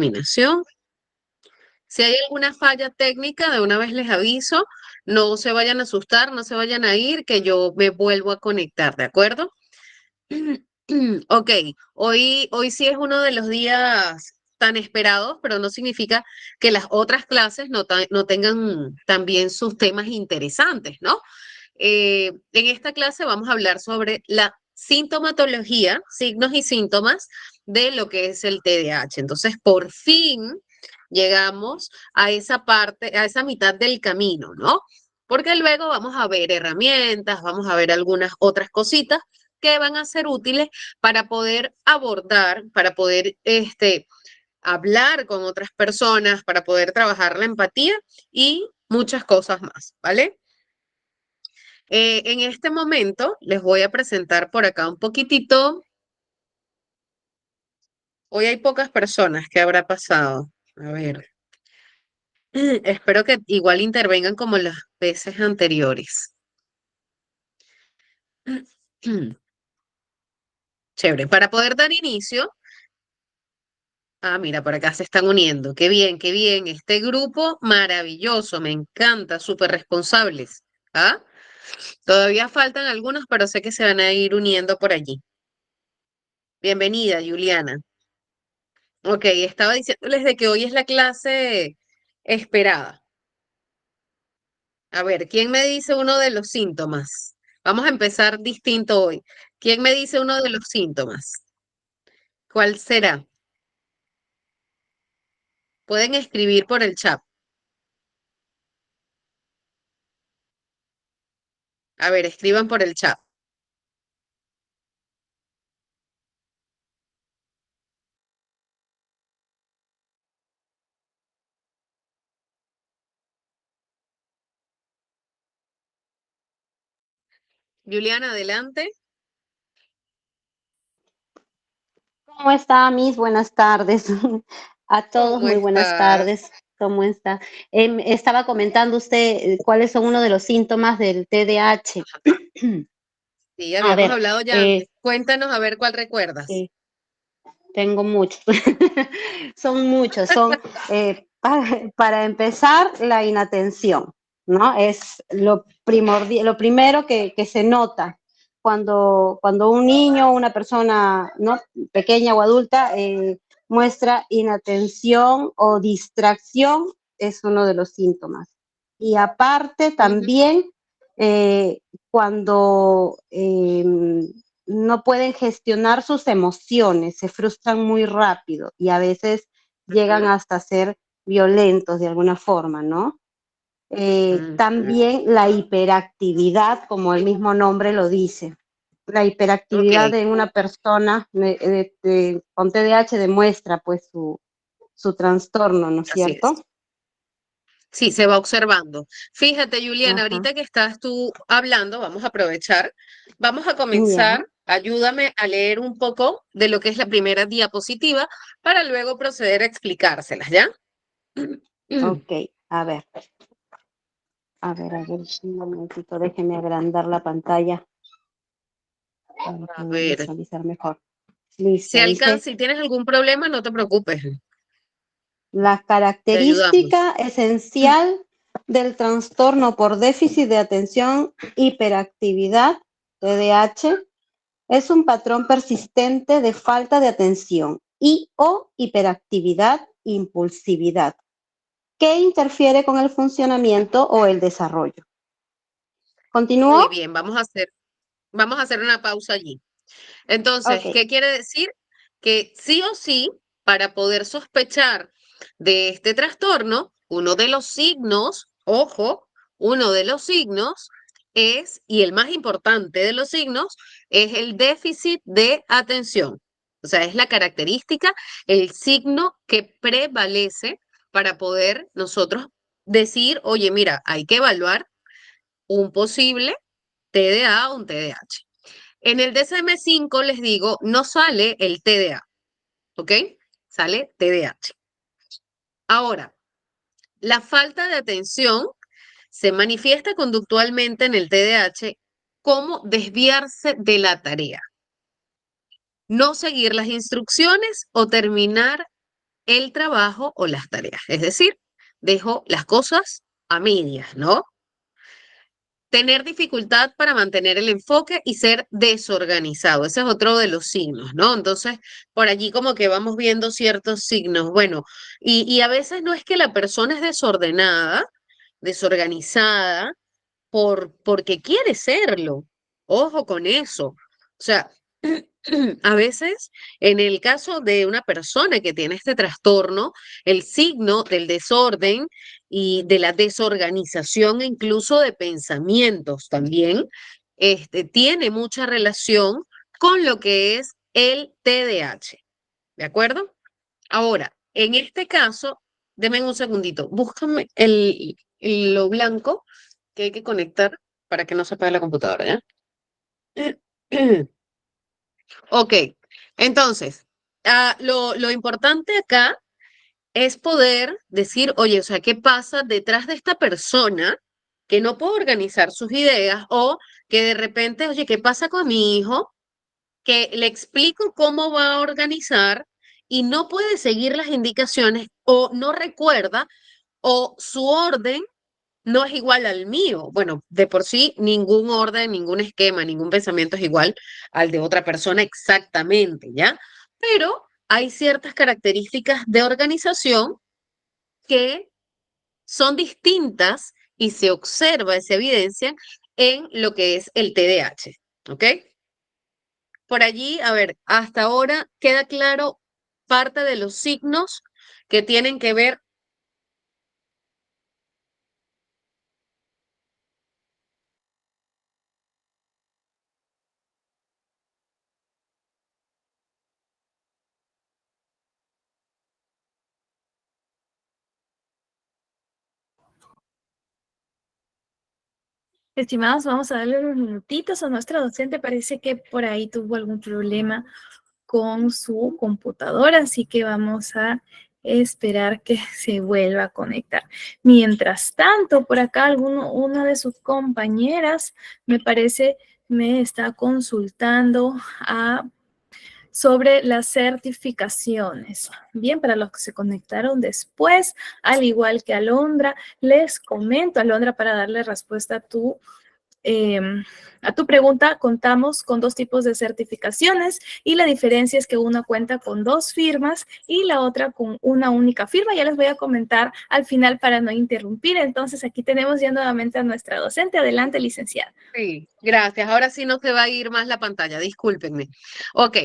Terminación. Si hay alguna falla técnica, de una vez les aviso, no se vayan a asustar, no se vayan a ir, que yo me vuelvo a conectar, ¿de acuerdo? Ok, hoy sí es uno de los días tan esperados, pero no significa que las otras clases no tengan también sus temas interesantes, ¿no? En esta clase vamos a hablar sobre la sintomatología, signos y síntomas de lo que es el TDAH. Entonces, por fin llegamos a esa parte, a esa mitad del camino, ¿no? Porque luego vamos a ver herramientas, vamos a ver algunas otras cositas que van a ser útiles para poder abordar, para poder hablar con otras personas, para poder trabajar la empatía y muchas cosas más, ¿vale? En este momento les voy a presentar por acá un poquitito. Hoy hay pocas personas. ¿Qué habrá pasado? A ver, espero que igual intervengan como las veces anteriores. Chévere. Para poder dar inicio. Ah, mira, por acá se están uniendo. Qué bien, qué bien. Este grupo maravilloso, me encanta, súper responsables. ¿Ah? Todavía faltan algunos, pero sé que se van a ir uniendo por allí. Bienvenida, Juliana. Ok, estaba diciéndoles de que hoy es la clase esperada. A ver, ¿quién me dice uno de los síntomas? Vamos a empezar distinto hoy. ¿Quién me dice uno de los síntomas? ¿Cuál será? Pueden escribir por el chat. A ver, escriban por el chat. Juliana, adelante. ¿Cómo está, Miss? Buenas tardes. A todos, ¿Cómo muy buenas estás? tardes. ¿Cómo está? Estaba comentando usted cuáles son uno de los síntomas del TDAH. Sí, A habíamos ver, hablado ya eh, antes. Cuéntanos a ver cuál recuerdas. eh, tengo muchos. Son muchos. Para empezar, la inatención, ¿no? Es lo primordial, lo primero que se nota cuando un niño o una persona, ¿no?, pequeña o adulta, muestra inatención o distracción, es uno de los síntomas. Y aparte Ujú. también, cuando no pueden gestionar sus emociones, se frustran muy rápido y a veces llegan Ujú, hasta ser violentos de alguna forma, ¿no? ujú. También la hiperactividad, como el mismo nombre lo dice. La Ok, hiperactividad de una persona con TDAH demuestra pues su trastorno, ¿no es así es. cierto? Sí, se va observando. Fíjate, Juliana, Ajá. ahorita que estás tú hablando, vamos a aprovechar. Vamos a Ya, comenzar. Ayúdame a leer un poco de lo que es la primera diapositiva para luego proceder a explicárselas, ¿ya? ok. A ver, a ver, un momentito, déjeme agrandar la pantalla para A poder ver, visualizar mejor. si Listo, dice, si tienes algún problema, no te preocupes, la te ayudamos. característica esencial del trastorno por déficit de atención, hiperactividad, TDAH, es un patrón persistente de falta de atención y o hiperactividad, impulsividad, que interfiere con el funcionamiento o el desarrollo. Muy ¿Continúo? bien, vamos a hacer una pausa allí. Ok. Entonces, ¿qué quiere decir? Que sí o sí, para poder sospechar de este trastorno, uno de los signos, ojo, uno de los signos es, y el más importante de los signos, es el déficit de atención. O sea, es la característica, el signo que prevalece para poder nosotros decir, oye, mira, hay que evaluar un posible TDA o un TDAH. En el DSM-5 les digo, no sale el TDA, ¿ok? Sale TDAH. Ahora, la falta de atención se manifiesta conductualmente en el TDAH como desviarse de la tarea, no seguir las instrucciones o terminar el trabajo o las tareas. Es decir, dejo las cosas a medias, ¿no? Tener dificultad para mantener el enfoque y ser desorganizado. Ese es otro de los signos, ¿no? Entonces, por allí como que vamos viendo ciertos signos. Bueno, y a veces no es que la persona es desordenada, desorganizada, porque quiere serlo. Ojo con eso. O sea, a veces, en el caso de una persona que tiene este trastorno, el signo del desorden y de la desorganización, e incluso de pensamientos también, tiene mucha relación con lo que es el TDAH. ¿De acuerdo? Ahora, en este caso, denme un segundito, búscame lo blanco que hay que conectar para que no se apague la computadora, ¿ya? Ok, entonces, lo importante acá es poder decir, oye, o sea, ¿qué pasa detrás de esta persona que no puede organizar sus ideas o que de repente, oye, ¿qué pasa con mi hijo? Que le explico cómo va a organizar y no puede seguir las indicaciones o no recuerda o su orden no es igual al mío. Bueno, de por sí, ningún orden, ningún esquema, ningún pensamiento es igual al de otra persona exactamente, ¿ya? Pero hay ciertas características de organización que son distintas y se observa, se evidencia en lo que es el TDAH, ¿ok? Por allí, a ver, hasta ahora queda claro parte de los signos que tienen que ver. Estimados, vamos a darle unos minutitos a nuestra docente. Parece que por ahí tuvo algún problema con su computadora, así que vamos a esperar que se vuelva a conectar. Mientras tanto, por acá una de sus compañeras, me parece, me está consultando sobre las certificaciones. Bien, para los que se conectaron después, al igual que Alondra, les comento, Alondra, para darle respuesta eh, a tu pregunta, contamos con dos tipos de certificaciones y la diferencia es que una cuenta con dos firmas y la otra con una única firma. Ya les voy a comentar al final para no interrumpir. Entonces, aquí tenemos ya nuevamente a nuestra docente. Adelante, licenciada. Sí, gracias. Ahora sí no se va a ir más la pantalla, discúlpenme. Ok,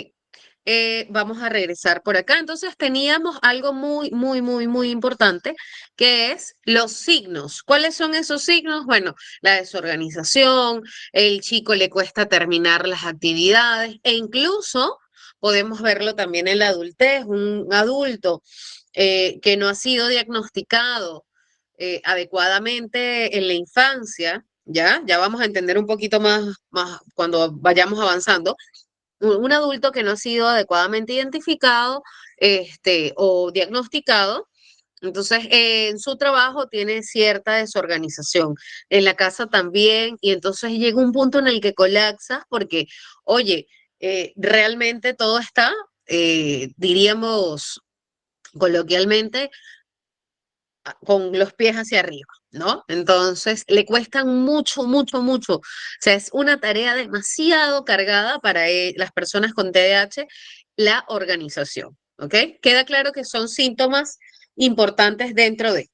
vamos a regresar por acá. Entonces teníamos algo muy, muy, muy, muy importante, que es los signos. ¿Cuáles son esos signos? Bueno, la desorganización, el chico le cuesta terminar las actividades e incluso podemos verlo también en la adultez, un adulto que no ha sido diagnosticado adecuadamente en la infancia. Ya, ya vamos a entender un poquito más cuando vayamos avanzando un adulto que no ha sido adecuadamente identificado o diagnosticado, entonces en su trabajo tiene cierta desorganización, en la casa también, y entonces llega un punto en el que colapsas porque, oye, realmente todo está, diríamos coloquialmente, con los pies hacia arriba, ¿no? Entonces, le cuestan mucho, mucho, mucho. O sea, es una tarea demasiado cargada para las personas con TDAH, la organización, ¿ok? Queda claro que son síntomas importantes dentro de.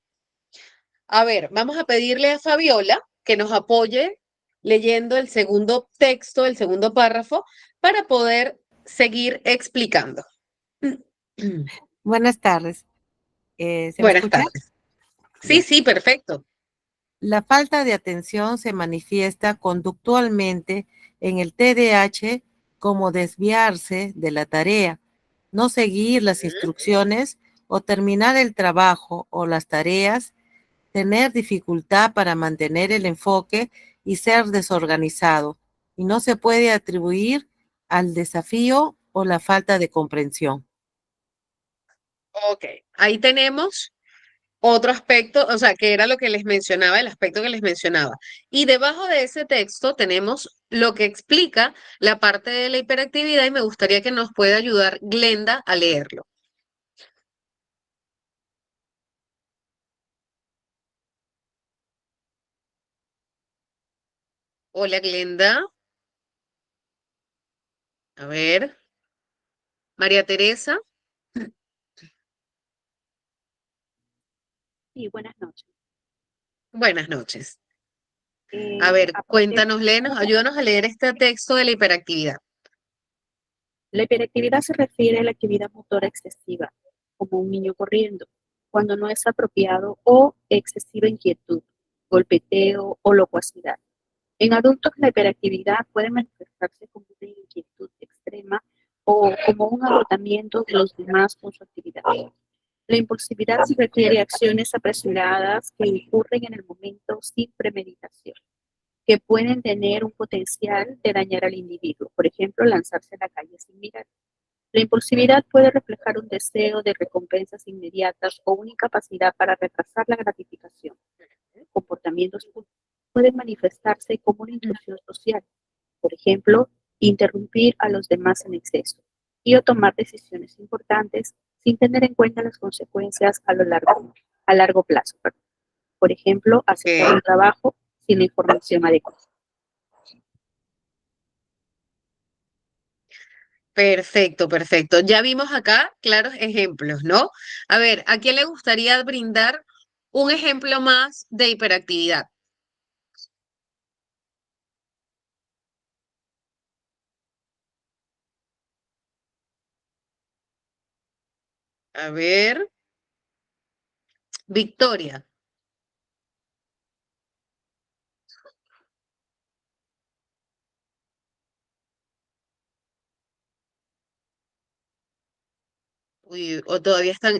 A ver, vamos a pedirle a Fabiola que nos apoye leyendo el segundo texto, el segundo párrafo, para poder seguir explicando. Buenas tardes. ¿Se me Buenas escucha? tardes. Sí, Ya. sí, perfecto. La falta de atención se manifiesta conductualmente en el TDAH como desviarse de la tarea, no seguir las instrucciones o terminar el trabajo o las tareas, tener dificultad para mantener el enfoque y ser desorganizado. Y no se puede atribuir al desafío o la falta de comprensión. Ok, ahí tenemos otro aspecto, o sea, que era lo que les mencionaba, el aspecto que les mencionaba. Y debajo de ese texto tenemos lo que explica la parte de la hiperactividad y me gustaría que nos pueda ayudar Glenda a leerlo. Hola, Glenda. A ver, María Teresa. Sí, buenas noches. Buenas noches. A ver, Aparte, cuéntanos, léenos, ayúdanos a leer este texto de la hiperactividad. la hiperactividad se refiere a la actividad motora excesiva, como un niño corriendo, cuando no es apropiado o excesiva inquietud, golpeteo o locuacidad. En adultos, la hiperactividad puede manifestarse como una inquietud extrema o como un agotamiento de los demás con su actividad. La impulsividad se refiere a acciones apresuradas que ocurren en el momento sin premeditación, que pueden tener un potencial de dañar al individuo, por ejemplo, lanzarse a la calle sin mirar. La impulsividad puede reflejar un deseo de recompensas inmediatas o una incapacidad para retrasar la gratificación. Comportamientos pueden manifestarse como una intrusión social, por ejemplo, interrumpir a los demás en exceso y o tomar decisiones importantes sin tener en cuenta las consecuencias a largo plazo. Por ejemplo, aceptar un trabajo sin la información adecuada. Perfecto, perfecto. Ya vimos acá claros ejemplos, ¿no? A ver, ¿a quién le gustaría brindar un ejemplo más de hiperactividad? A ver, Victoria. Uy, o todavía están,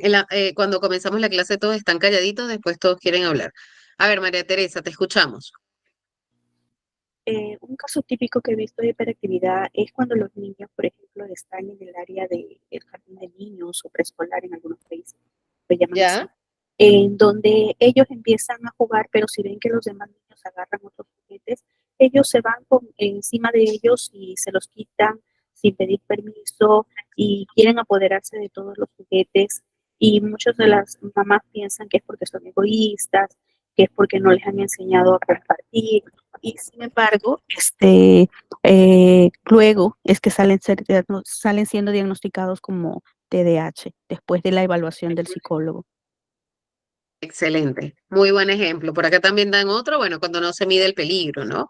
cuando comenzamos la clase todos están calladitos, después todos quieren hablar. A ver, María Teresa, te escuchamos. Un caso típico que he visto de hiperactividad es cuando los niños, por ejemplo, están en el área del jardín de niños o preescolar en algunos países, lo llaman así, ¿Ya? en donde ellos empiezan a jugar, pero si ven que los demás niños agarran otros juguetes, ellos se van encima de ellos y se los quitan sin pedir permiso y quieren apoderarse de todos los juguetes. Y muchas de las mamás piensan que es porque son egoístas, que es porque no les han enseñado a compartir. Y sin embargo, luego es que salen siendo diagnosticados como TDAH después de la evaluación del psicólogo. Excelente, muy buen ejemplo. Por acá también dan otro, bueno, cuando no se mide el peligro, ¿no?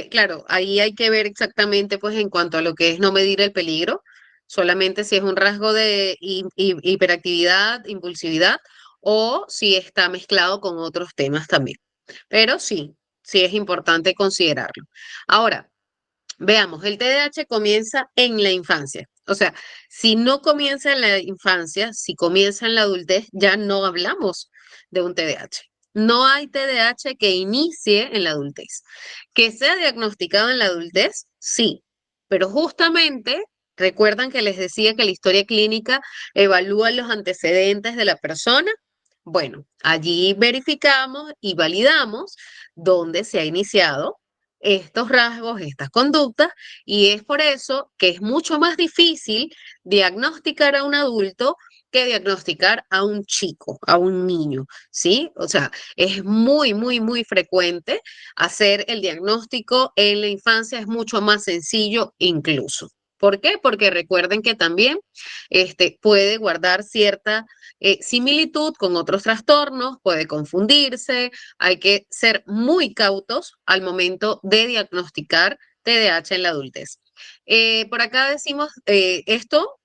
Claro, ahí hay que ver exactamente, pues, en cuanto a lo que es no medir el peligro, solamente si es un rasgo de hiperactividad, impulsividad, o si está mezclado con otros temas también. Pero sí, sí es importante considerarlo. Ahora, veamos, el TDAH comienza en la infancia. O sea, si no comienza en la infancia, si comienza en la adultez, ya no hablamos de un TDAH. No hay TDAH que inicie en la adultez. Que sea diagnosticado en la adultez, sí, pero justamente recuerdan que les decía que la historia clínica evalúa los antecedentes de la persona. Bueno, allí verificamos y validamos dónde se ha iniciado estos rasgos, estas conductas, y es por eso que es mucho más difícil diagnosticar a un adulto que diagnosticar a un chico, a un niño, ¿sí? O sea, es muy, muy, muy frecuente hacer el diagnóstico en la infancia, es mucho más sencillo incluso. ¿Por qué? Porque recuerden que también puede guardar cierta similitud con otros trastornos, puede confundirse, hay que ser muy cautos al momento de diagnosticar TDAH en la adultez. Por acá decimos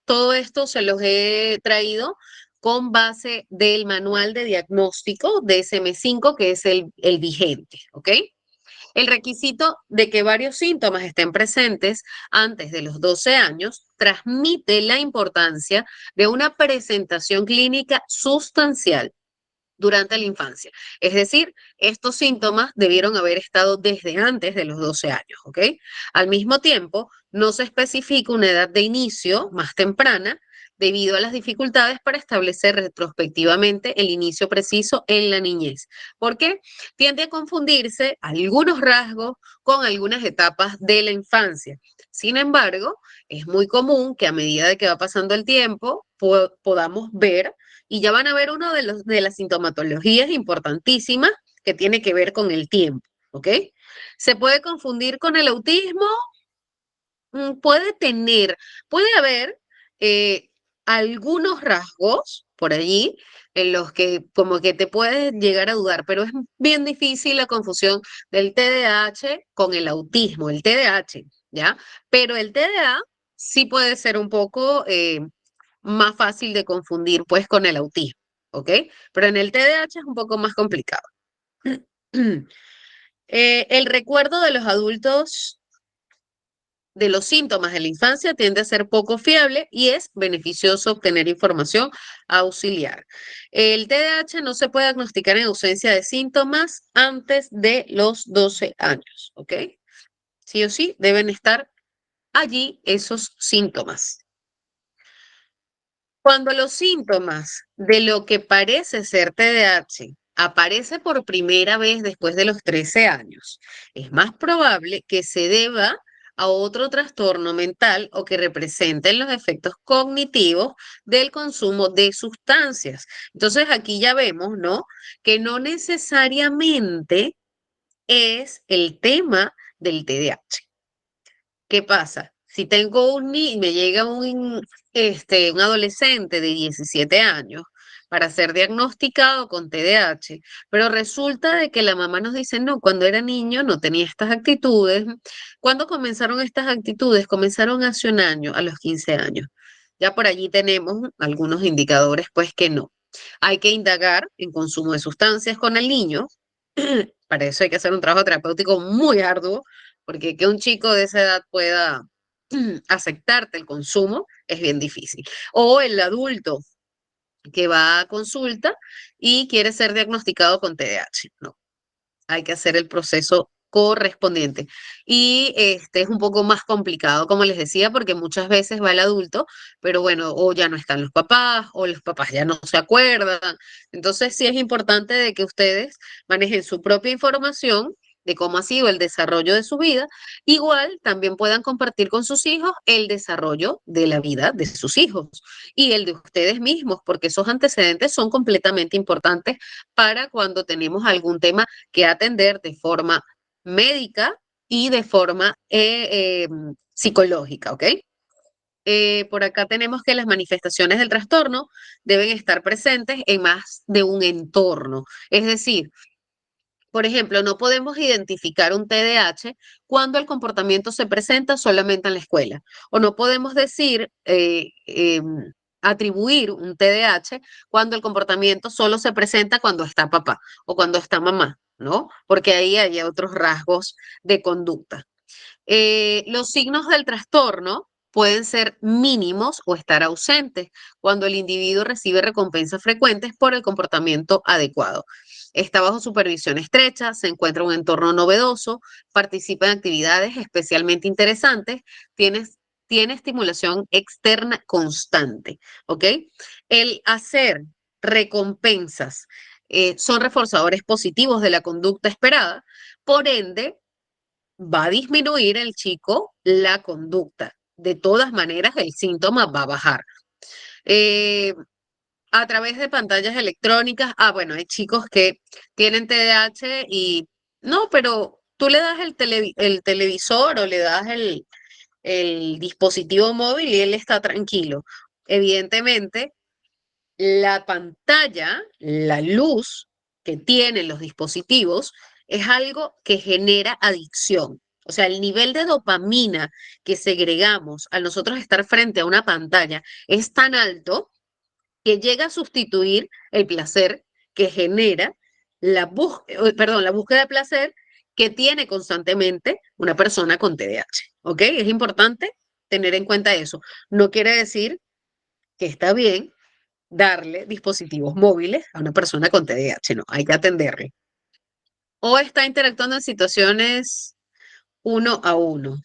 todo esto se los he traído con base del manual de diagnóstico de SM5, que es el vigente, ¿ok? El requisito de que varios síntomas estén presentes antes de los 12 años transmite la importancia de una presentación clínica sustancial durante la infancia. Es decir, estos síntomas debieron haber estado desde antes de los 12 años, ¿ok? Al mismo tiempo, no se especifica una edad de inicio más temprana debido a las dificultades para establecer retrospectivamente el inicio preciso en la niñez. ¿Por qué? Tiende a confundirse algunos rasgos con algunas etapas de la infancia. Sin embargo, es muy común que a medida de que va pasando el tiempo podamos ver y ya van a ver de las sintomatologías importantísimas que tiene que ver con el tiempo, ¿ok? ¿Se puede confundir con el autismo? Puede haber eh, algunos rasgos por allí en los que como que te puedes llegar a dudar, pero es bien difícil la confusión del TDAH con el autismo, el TDAH, ¿ya? Pero el TDA sí puede ser un poco más fácil de confundir pues con el autismo, ¿ok? Pero en el TDAH es un poco más complicado. El recuerdo de los adultos de los síntomas de la infancia tiende a ser poco fiable y es beneficioso obtener información auxiliar. El TDAH no se puede diagnosticar en ausencia de síntomas antes de los 12 años, ¿ok? Sí o sí deben estar allí esos síntomas. Cuando los síntomas de lo que parece ser TDAH aparece por primera vez después de los 13 años, es más probable que se deba a otro trastorno mental o que representen los efectos cognitivos del consumo de sustancias. Entonces aquí ya vemos, ¿no? Que no necesariamente es el tema del TDAH. ¿Qué pasa? Si tengo me llega un adolescente de 17 años para ser diagnosticado con TDAH, pero resulta de que la mamá nos dice, no, cuando era niño no tenía estas actitudes. ¿Cuándo comenzaron estas actitudes? Comenzaron hace un año, a los 15 años. Ya por allí tenemos algunos indicadores, pues que no. Hay que indagar en consumo de sustancias con el niño. Para eso hay que hacer un trabajo terapéutico muy arduo porque que un chico de esa edad pueda aceptarte el consumo es bien difícil. O el adulto que va a consulta y quiere ser diagnosticado con TDAH. No, hay que hacer el proceso correspondiente. Y este es un poco más complicado, como les decía, porque muchas veces va el adulto, pero bueno, o ya no están los papás, o los papás ya no se acuerdan. Entonces sí es importante de que ustedes manejen su propia información de cómo ha sido el desarrollo de su vida, igual también puedan compartir con sus hijos el desarrollo de la vida de sus hijos y el de ustedes mismos, porque esos antecedentes son completamente importantes para cuando tenemos algún tema que atender de forma médica y de forma psicológica, ¿ok? Por acá tenemos que las manifestaciones del trastorno deben estar presentes en más de un entorno. Es decir, por ejemplo, no podemos identificar un TDAH cuando el comportamiento se presenta solamente en la escuela. O no podemos decir, atribuir un TDAH cuando el comportamiento solo se presenta cuando está papá o cuando está mamá, ¿no? Porque ahí hay otros rasgos de conducta. Los signos del trastorno pueden ser mínimos o estar ausentes cuando el individuo recibe recompensas frecuentes por el comportamiento adecuado. Está bajo supervisión estrecha, se encuentra en un entorno novedoso, participa en actividades especialmente interesantes, tiene estimulación externa constante, ¿ok? El hacer recompensas son reforzadores positivos de la conducta esperada, por ende, va a disminuir el chico la conducta. De todas maneras, el síntoma va a bajar. Eh, a través de pantallas electrónicas, bueno, hay chicos que tienen TDAH y no, pero tú le das el televisor o le das el dispositivo móvil y él está tranquilo. Evidentemente, la pantalla, la luz que tienen los dispositivos es algo que genera adicción. O sea, el nivel de dopamina que segregamos al nosotros estar frente a una pantalla es tan alto que llega a sustituir el placer que genera la búsqueda de placer que tiene constantemente una persona con TDAH. ¿Ok? Es importante tener en cuenta eso. No quiere decir que está bien darle dispositivos móviles a una persona con TDAH, no, hay que atenderle. O está interactuando en situaciones uno a uno.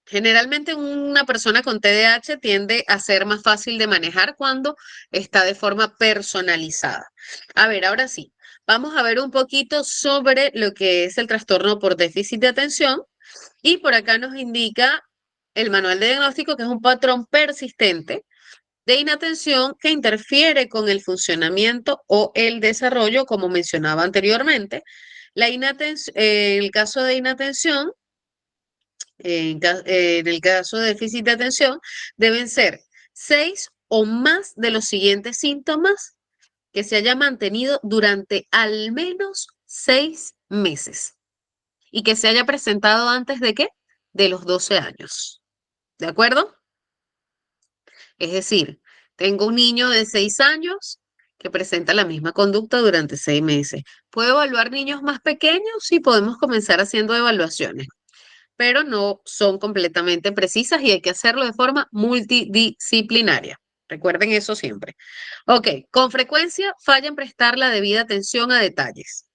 Generalmente una persona con TDAH tiende a ser más fácil de manejar cuando está de forma personalizada. A ver, ahora sí, vamos a ver un poquito sobre lo que es el trastorno por déficit de atención y por acá nos indica el manual de diagnóstico que es un patrón persistente de inatención que interfiere con el funcionamiento o el desarrollo, como mencionaba anteriormente. En el caso de inatención, en el caso de déficit de atención, deben ser 6 o más de los siguientes síntomas que se haya mantenido durante al menos 6 meses y que se haya presentado antes de qué? De los 12 años. ¿De acuerdo? Es decir, tengo un niño de 6 años que presenta la misma conducta durante 6 meses. ¿Puedo evaluar niños más pequeños? Sí, podemos comenzar haciendo evaluaciones, pero no son completamente precisas y hay que hacerlo de forma multidisciplinaria. Recuerden eso siempre. Ok, con frecuencia falla en prestar la debida atención a detalles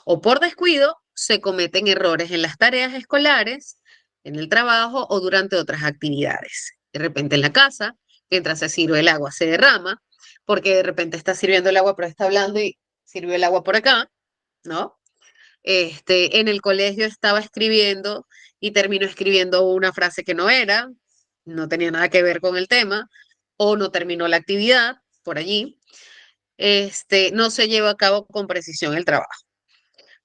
o por descuido se cometen errores en las tareas escolares, en el trabajo o durante otras actividades. De repente en la casa, mientras se sirve el agua, se derrama, porque de repente está sirviendo el agua, pero está hablando y sirvió el agua por acá, ¿no? En el colegio estaba escribiendo y terminó escribiendo una frase que no era, no tenía nada que ver con el tema, o no terminó la actividad por allí. No se lleva a cabo con precisión el trabajo.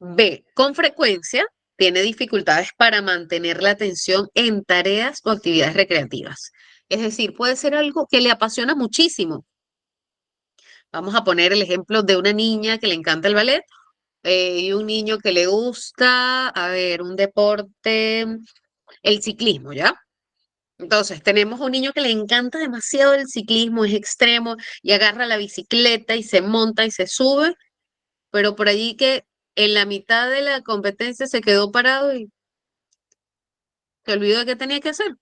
B, con frecuencia tiene dificultades para mantener la atención en tareas o actividades recreativas. Es decir, puede ser algo que le apasiona muchísimo. Vamos a poner el ejemplo de una niña que le encanta el ballet y un niño que le gusta, a ver, un deporte, el ciclismo, ¿ya? Entonces, tenemos un niño que le encanta demasiado el ciclismo, es extremo y agarra la bicicleta y se monta y se sube, pero por allí que en la mitad de la competencia se quedó parado y se olvidó de qué tenía que hacer.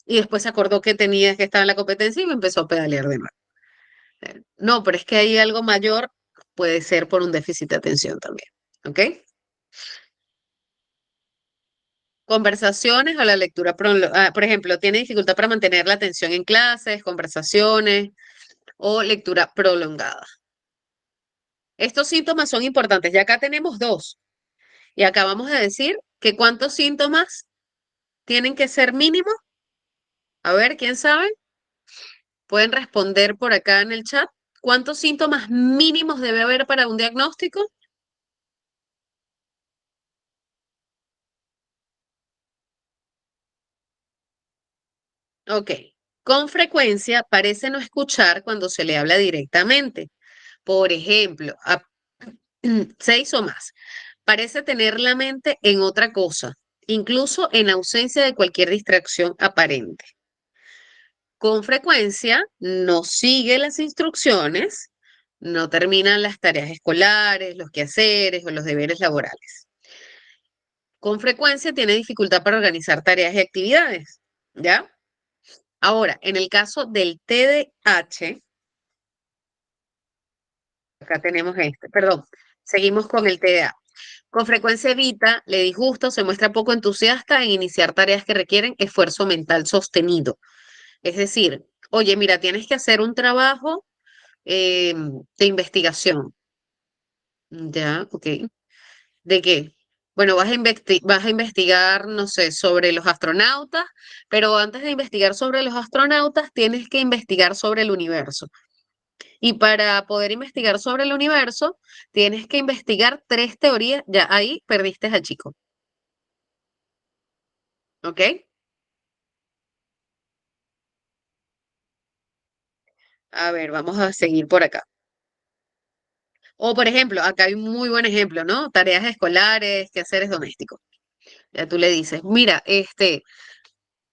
Y después se acordó que tenía que estar en la competencia y me empezó a pedalear de nuevo. No, pero es que hay algo mayor, puede ser por un déficit de atención también. ¿Ok? Conversaciones o la lectura, por ejemplo, tiene dificultad para mantener la atención en clases, conversaciones o lectura prolongada. Estos síntomas son importantes. Ya acá tenemos dos. Y acabamos de decir que cuántos síntomas tienen que ser mínimos. A ver, ¿quién sabe? Pueden responder por acá en el chat. ¿Cuántos síntomas mínimos debe haber para un diagnóstico? Ok. Con frecuencia parece no escuchar cuando se le habla directamente. Por ejemplo, 6 o más. Parece tener la mente en otra cosa, incluso en ausencia de cualquier distracción aparente. Con frecuencia no sigue las instrucciones, no termina las tareas escolares, los quehaceres o los deberes laborales. Con frecuencia tiene dificultad para organizar tareas y actividades, ¿ya? Ahora, en el caso del TDAH, acá tenemos perdón, seguimos con el TDA. Con frecuencia evita, le disgusta o se muestra poco entusiasta en iniciar tareas que requieren esfuerzo mental sostenido. Es decir, oye, mira, tienes que hacer un trabajo de investigación. Ya, ok. ¿De qué? Bueno, vas a investigar, no sé, sobre los astronautas, pero antes de investigar sobre los astronautas, tienes que investigar sobre el universo. Y para poder investigar sobre el universo, tienes que investigar 3 teorías. Ya ahí perdiste al chico. ¿Ok? A ver, vamos a seguir por acá. O, por ejemplo, acá hay un muy buen ejemplo, ¿no? Tareas escolares, quehaceres domésticos. Ya tú le dices, mira,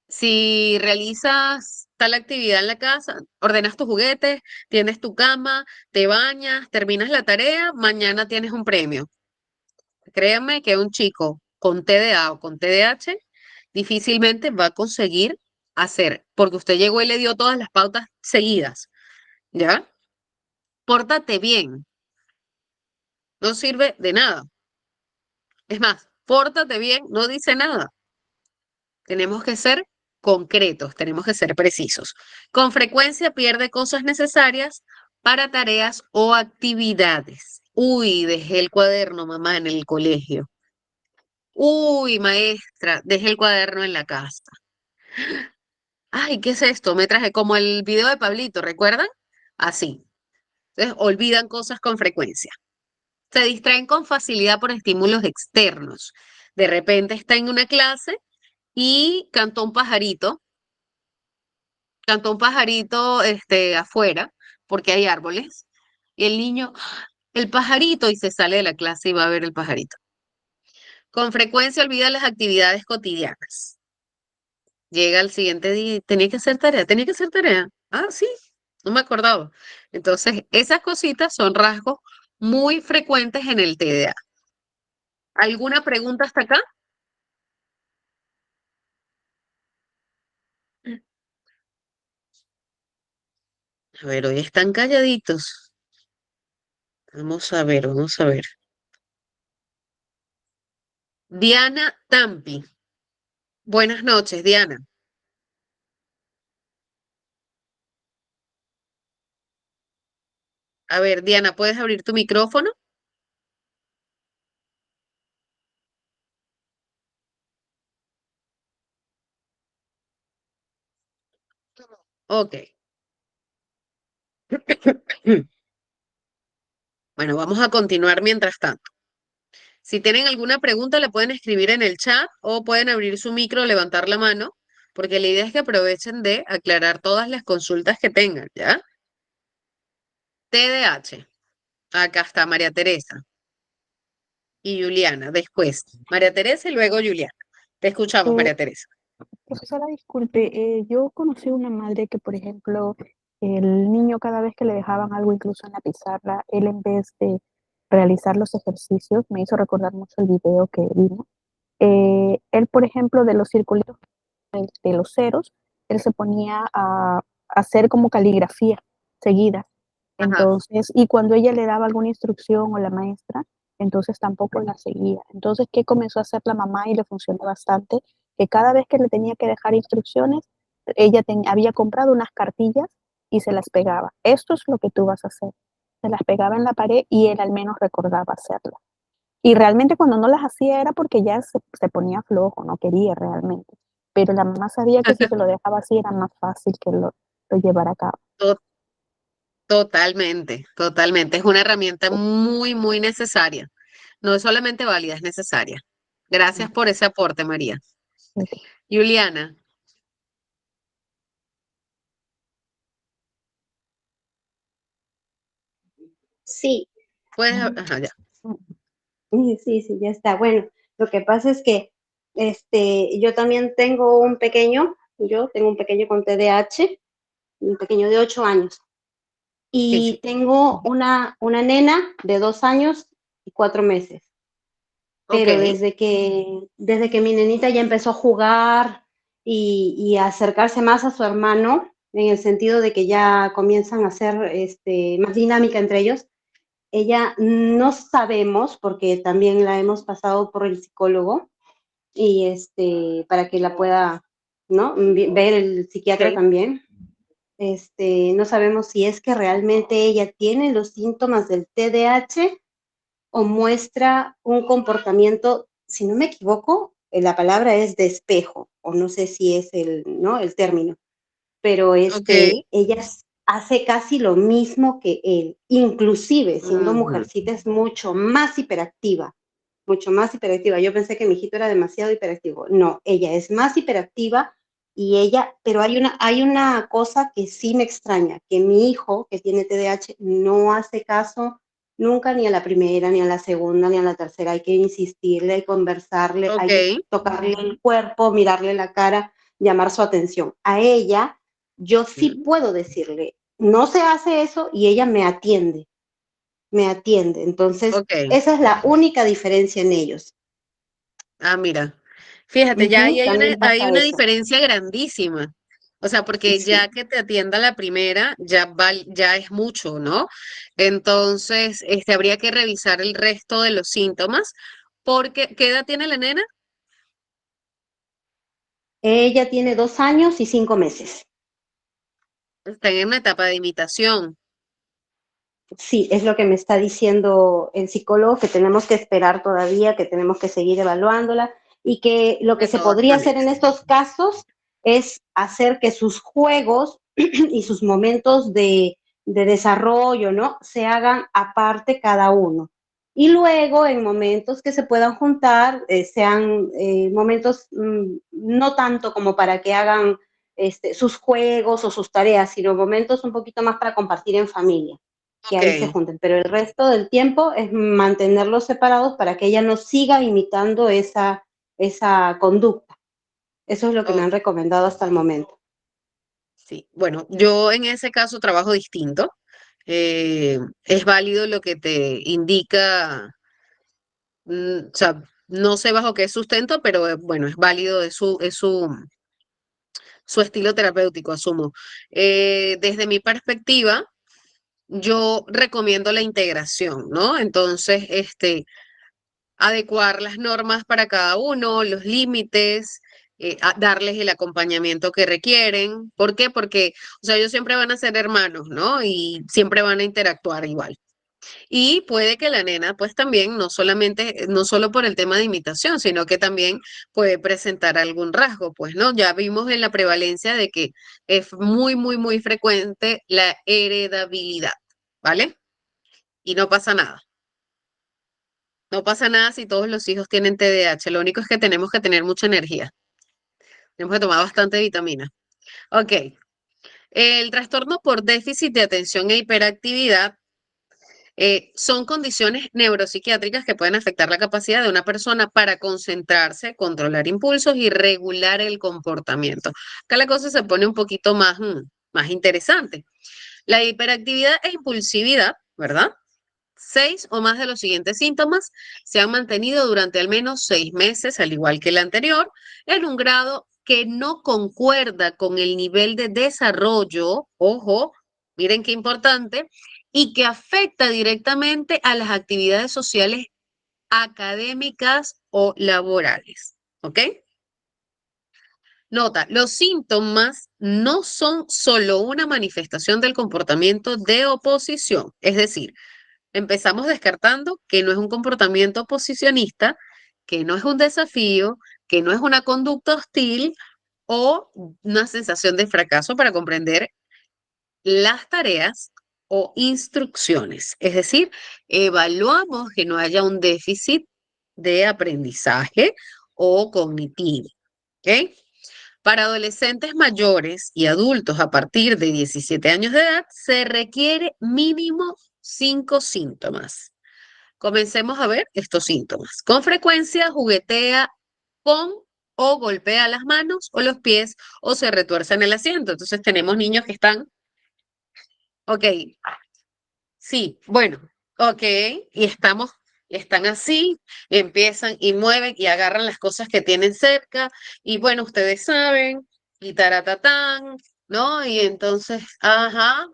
si realizas tal actividad en la casa, ordenas tus juguetes, tienes tu cama, te bañas, terminas la tarea, mañana tienes un premio. Créanme que un chico con TDA o con TDAH difícilmente va a conseguir hacer, porque usted llegó y le dio todas las pautas seguidas, ¿ya? Pórtate bien, no sirve de nada. Es más, pórtate bien, no dice nada. Tenemos que ser concretos, tenemos que ser precisos. Con frecuencia pierde cosas necesarias para tareas o actividades. Uy, dejé el cuaderno, mamá, en el colegio. Uy, maestra, dejé el cuaderno en la casa. Ay, ¿qué es esto? Me traje como el video de Pablito, ¿recuerdan? Así. Entonces, olvidan cosas con frecuencia. Se distraen con facilidad por estímulos externos. De repente está en una clase y cantó un pajarito afuera, porque hay árboles, y el niño, el pajarito, y se sale de la clase y va a ver el pajarito. Con frecuencia olvida las actividades cotidianas. Llega al siguiente día y tenía que hacer tarea. Ah, sí, no me acordaba. Entonces, esas cositas son rasgos muy frecuentes en el TDA. ¿Alguna pregunta hasta acá? A ver, hoy están calladitos. Vamos a ver, vamos a ver. Diana Tampi. Buenas noches, Diana. A ver, Diana, ¿puedes abrir tu micrófono? Ok. Bueno, vamos a continuar mientras tanto. Si tienen alguna pregunta, la pueden escribir en el chat o pueden abrir su micro, levantar la mano, porque la idea es que aprovechen de aclarar todas las consultas que tengan, ¿ya? TDAH. Acá está María Teresa y Juliana. Después, María Teresa y luego Juliana. Te escuchamos, Eh, María Teresa. Profesora, disculpe, yo conocí una madre que, por ejemplo, el niño cada vez que le dejaban algo incluso en la pizarra, él en vez de realizar los ejercicios, me hizo recordar mucho el video que vimos. Él, por ejemplo, de los circulitos de los ceros, él se ponía a hacer como caligrafía seguida. Ajá. Entonces, y cuando ella le daba alguna instrucción o la maestra, entonces tampoco la seguía. Entonces, ¿qué comenzó a hacer la mamá y le funcionó bastante? Que cada vez que le tenía que dejar instrucciones, ella había comprado unas cartillas y se las pegaba. Esto es lo que tú vas a hacer. Se las pegaba en la pared y él al menos recordaba hacerlo. Y realmente cuando no las hacía era porque ya se ponía flojo, no quería realmente. Pero la mamá sabía que si se lo dejaba así era más fácil que lo llevara a cabo. To- Totalmente, totalmente. Es una herramienta muy, muy necesaria. No es solamente válida, es necesaria. Gracias por ese aporte, María. Juliana, Sí, puedes, ajá, ya. sí, sí, ya está. Bueno, lo que pasa es que yo también tengo un pequeño, yo tengo un pequeño con TDAH, un pequeño de 8 años, Sí, y sí. tengo una nena de 2 años y 4 meses. Ok, Pero desde que mi nenita ya empezó a jugar y a acercarse más a su hermano, en el sentido de que ya comienzan a ser más dinámica entre ellos, ella no sabemos, porque también la hemos pasado por el psicólogo, y para que la pueda, ¿no? Ver el psiquiatra ok. también. No sabemos si es que realmente ella tiene los síntomas del TDAH o muestra un comportamiento, si no me equivoco, la palabra es de espejo, o no sé si es ¿no? el término, pero Ok. ella hace casi lo mismo que él, inclusive siendo Ujú. mujercita es mucho más hiperactiva, mucho más hiperactiva. Yo pensé que mi hijito era demasiado hiperactivo. No, ella es más hiperactiva pero hay una cosa que sí me extraña, que mi hijo, que tiene TDAH, no hace caso nunca ni a la primera, ni a la segunda, ni a la tercera. Hay que insistirle, hay que conversarle, Ok. hay que tocarle el cuerpo, mirarle la cara, llamar su atención. A ella, yo sí Mm. puedo decirle, no se hace eso y ella me atiende, me atiende. Entonces, Ok. esa es la única diferencia en ellos. Ah, mira. Fíjate, ya ahí Ujú, también hay pasa una eso. diferencia grandísima. O sea, porque ya Sí. que te atienda la primera, ya es mucho, ¿no? Entonces, habría que revisar el resto de los síntomas, porque, ¿qué edad tiene la nena? Ella tiene 2 años y 5 meses. Está en una etapa de imitación. Sí, es lo que me está diciendo el psicólogo, que tenemos que esperar todavía, que tenemos que seguir evaluándola y que lo que De se todas podría hacer en maneras. estos casos es hacer que sus juegos y sus momentos de desarrollo, ¿no? Se hagan aparte cada uno. y luego en momentos que se puedan juntar, sean momentos no tanto como para que hagan sus juegos o sus tareas, sino momentos un poquito más para compartir en familia, que ahí se Ok. junten, pero el resto del tiempo es mantenerlos separados para que ella no siga imitando esa conducta. Eso es lo que me Oh, han recomendado hasta el momento. sí. Bueno, yo en ese caso trabajo distinto. Es válido lo que te indica, o sea, no sé bajo qué sustento, pero bueno, es válido, su estilo terapéutico, asumo. Desde mi perspectiva, yo recomiendo la integración, ¿no? Entonces, adecuar las normas para cada uno, los límites, darles el acompañamiento que requieren. ¿Por qué? Porque, o sea, ellos siempre van a ser hermanos, ¿no? Y siempre van a interactuar igual. Y puede que la nena, pues también, no solamente, no solo por el tema de imitación, sino que también puede presentar algún rasgo, pues, ¿no? Ya vimos en la prevalencia de que es muy, muy, muy frecuente la heredabilidad, ¿vale? Y no pasa nada. No pasa nada si todos los hijos tienen TDAH. Lo único es que tenemos que tener mucha energía. Tenemos que tomar bastante vitamina. Ok. El trastorno por déficit de atención e hiperactividad son condiciones neuropsiquiátricas que pueden afectar la capacidad de una persona para concentrarse, controlar impulsos y regular el comportamiento. Acá la cosa se pone un poquito más interesante. La hiperactividad e impulsividad, ¿verdad? 6 o más de los siguientes síntomas se han mantenido durante al menos 6 meses, al igual que el anterior, en un grado que no concuerda con el nivel de desarrollo, ojo, miren qué importante, y que afecta directamente a las actividades sociales académicas o laborales. ¿Ok? Nota, los síntomas no son solo una manifestación del comportamiento de oposición, es decir, empezamos descartando que no es un comportamiento oposicionista, que no es un desafío, que no es una conducta hostil o una sensación de fracaso para comprender las tareas o instrucciones. Es decir, evaluamos que no haya un déficit de aprendizaje o cognitivo. ¿Ok? Para adolescentes mayores y adultos a partir de 17 años de edad, se requiere mínimo 5 síntomas. Comencemos a ver estos síntomas. Con frecuencia juguetea con o golpea las manos o los pies o se retuerce en el asiento. Entonces tenemos niños que están, ok, sí, bueno, ok, están así, empiezan y mueven y agarran las cosas que tienen cerca y bueno, ustedes saben, y taratatán, ¿no? Y entonces, ajá,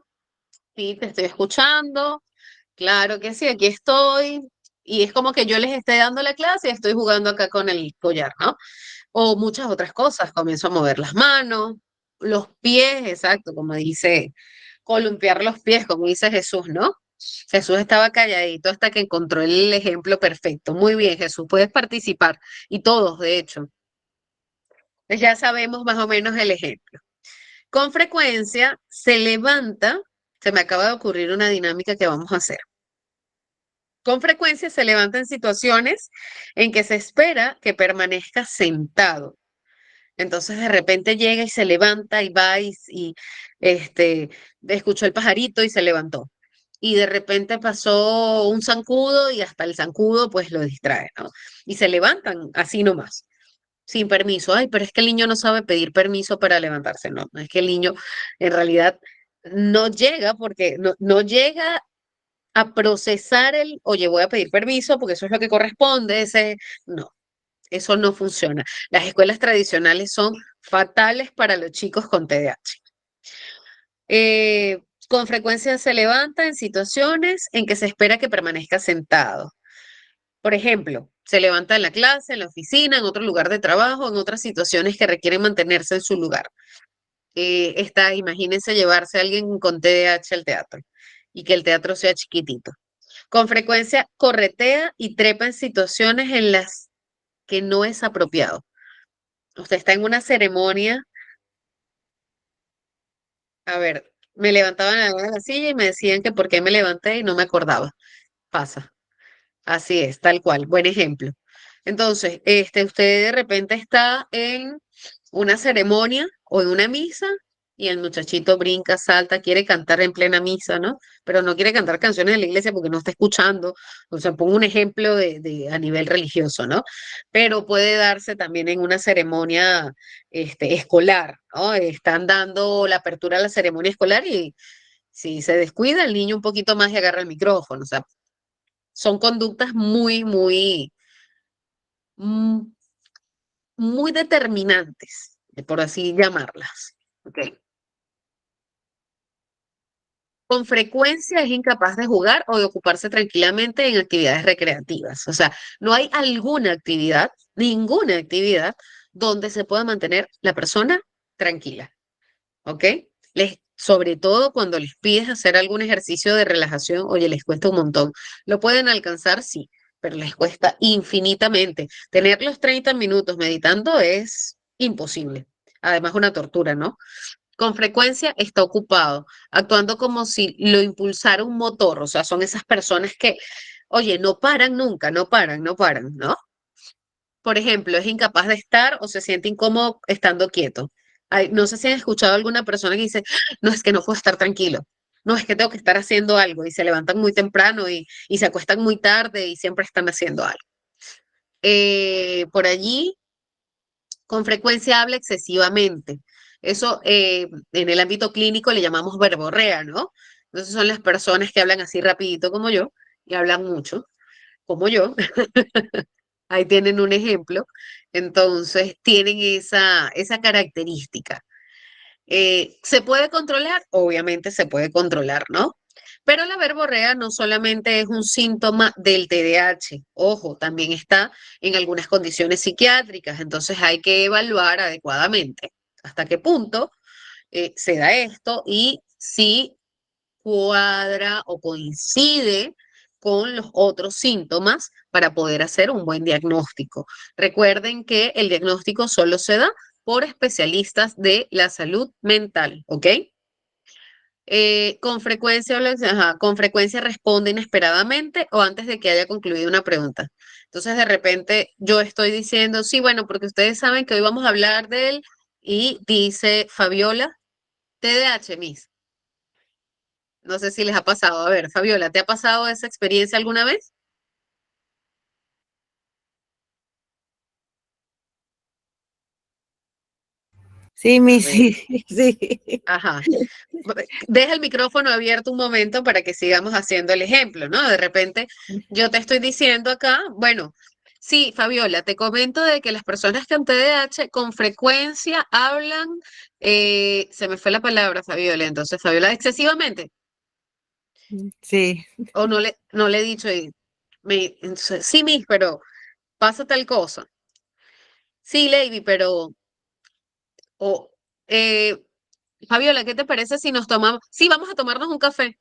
sí, te estoy escuchando. Claro que sí, aquí estoy. Y es como que yo les esté dando la clase y estoy jugando acá con el collar, ¿no? O muchas otras cosas. Comienzo a mover las manos, los pies, exacto, como dice, columpiar los pies, como dice Jesús, ¿no? Jesús estaba calladito hasta que encontró el ejemplo perfecto. Muy bien, Jesús, puedes participar. Y todos, de hecho. Pues ya sabemos más o menos el ejemplo. Con frecuencia se levanta, se me acaba de ocurrir una dinámica que vamos a hacer. Con frecuencia se levanta en situaciones en que se espera que permanezca sentado. Entonces de repente llega y se levanta y va y escuchó el pajarito y se levantó. Y de repente pasó un zancudo y hasta el zancudo pues lo distrae, ¿no? Y se levantan así nomás, sin permiso. Ay, pero es que el niño no sabe pedir permiso para levantarse, no, no es que el niño en realidad no llega porque no llega a procesar oye, voy a pedir permiso porque eso es lo que corresponde, no, eso no funciona. Las escuelas tradicionales son fatales para los chicos con TDAH. Con frecuencia se levanta en situaciones en que se espera que permanezca sentado. Por ejemplo, se levanta en la clase, en la oficina, en otro lugar de trabajo, en otras situaciones que requieren mantenerse en su lugar. Imagínense llevarse a alguien con TDAH al teatro y que el teatro sea chiquitito. Con frecuencia corretea y trepa en situaciones en las que no es apropiado. Usted está en una ceremonia, a ver, me levantaban de la silla y me decían que por qué me levanté y no me acordaba. Pasa. Así es, tal cual, buen ejemplo. Entonces, usted de repente está en una ceremonia o en una misa y el muchachito brinca, salta, quiere cantar en plena misa, ¿no? Pero no quiere cantar canciones de la iglesia porque no está escuchando. O sea, pongo un ejemplo a nivel religioso, ¿no? Pero puede darse también en una ceremonia, escolar, ¿no? Están dando la apertura a la ceremonia escolar y si se descuida el niño un poquito más y agarra el micrófono. O sea, son conductas mm, muy determinantes, por así llamarlas. ¿Ok? Con frecuencia es incapaz de jugar o de ocuparse tranquilamente en actividades recreativas. O sea, no hay alguna actividad, ninguna actividad, donde se pueda mantener la persona tranquila. ¿Ok? Sobre todo cuando les pides hacer algún ejercicio de relajación, oye, les cuesta un montón. ¿Lo pueden alcanzar? Sí, pero les cuesta infinitamente. Tener los 30 minutos meditando es imposible. Además, una tortura, ¿no? Con frecuencia está ocupado, actuando como si lo impulsara un motor. O sea, son esas personas que, oye, no paran nunca, no paran, no paran, ¿no? Por ejemplo, es incapaz de estar o se siente incómodo estando quieto. No sé si han escuchado a alguna persona que dice, no, es que no puedo estar tranquilo, no, es que tengo que estar haciendo algo y se levantan muy temprano y se acuestan muy tarde y siempre están haciendo algo. Por allí, con frecuencia habla excesivamente. Eso en el ámbito clínico le llamamos verborrea, ¿no? Entonces son las personas que hablan así rapidito como yo y hablan mucho, como yo. Ahí tienen un ejemplo. Entonces, tienen esa característica. ¿Se puede controlar? Obviamente se puede controlar, ¿no? Pero la verborrea no solamente es un síntoma del TDAH, ojo, también está en algunas condiciones psiquiátricas, entonces hay que evaluar adecuadamente hasta qué punto se da esto y si cuadra o coincide con los otros síntomas para poder hacer un buen diagnóstico. Recuerden que el diagnóstico solo se da por especialistas de la salud mental, ¿ok? Con frecuencia responde inesperadamente o antes de que haya concluido una pregunta. Entonces, de repente, yo estoy diciendo, sí, bueno, porque ustedes saben que hoy vamos a hablar de él y dice Fabiola, TDAH, Miss. No sé si les ha pasado. A ver, Fabiola, ¿te ha pasado esa experiencia alguna vez? Sí, A mi, ver, sí, sí. ajá. Deja el micrófono abierto un momento para que sigamos haciendo el ejemplo, ¿no? De repente yo te estoy diciendo acá, bueno, sí, Fabiola, te comento de que las personas con TDAH con frecuencia hablan, se me fue la palabra, Fabiola, entonces, Fabiola, excesivamente, Sí, o no le he dicho, entonces, sí, Miss, pero pasa tal cosa. Sí, Lady, pero, o, eh, Fabiola, ¿qué te parece si nos tomamos? Sí, vamos a tomarnos un café.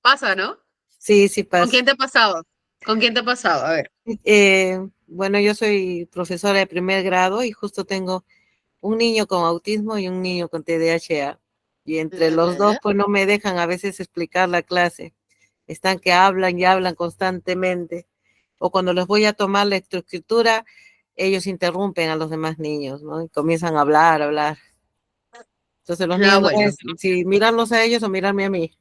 Pasa, ¿no? sí, sí ¿Con pasa. quién te ha pasado? ¿Con quién te ha pasado? A ver. Bueno, yo soy profesora de primer grado y justo tengo un niño con autismo y un niño con TDAH. Y entre los dos, Ujú. pues no me dejan a veces explicar la clase. Están que hablan y hablan constantemente. O cuando les voy a tomar la lectoescritura, ellos interrumpen a los demás niños, ¿no? Y comienzan a hablar, a hablar. Entonces los Ah, niños no bueno. es si mirarlos a ellos o mirarme a mí.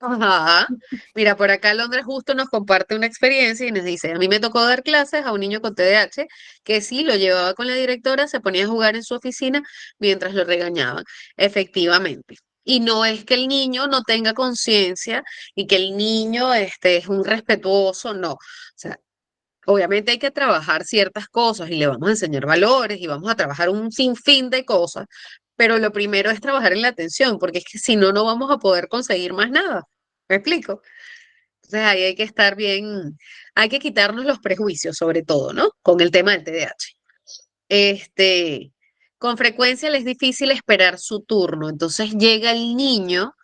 Ajá. Mira, por acá Londres justo nos comparte una experiencia y nos dice, a mí me tocó dar clases a un niño con TDAH que sí lo llevaba con la directora, se ponía a jugar en su oficina mientras lo regañaban. Efectivamente. Y no es que el niño no tenga conciencia y que el niño es un respetuoso, no. O sea, obviamente hay que trabajar ciertas cosas y le vamos a enseñar valores y vamos a trabajar un sinfín de cosas, pero lo primero es trabajar en la atención, porque es que si no, no vamos a poder conseguir más nada. ¿Me explico? Entonces ahí hay que estar bien, hay que quitarnos los prejuicios sobre todo, ¿no? Con el tema del TDAH. Este, con frecuencia le es difícil esperar su turno, entonces llega el niño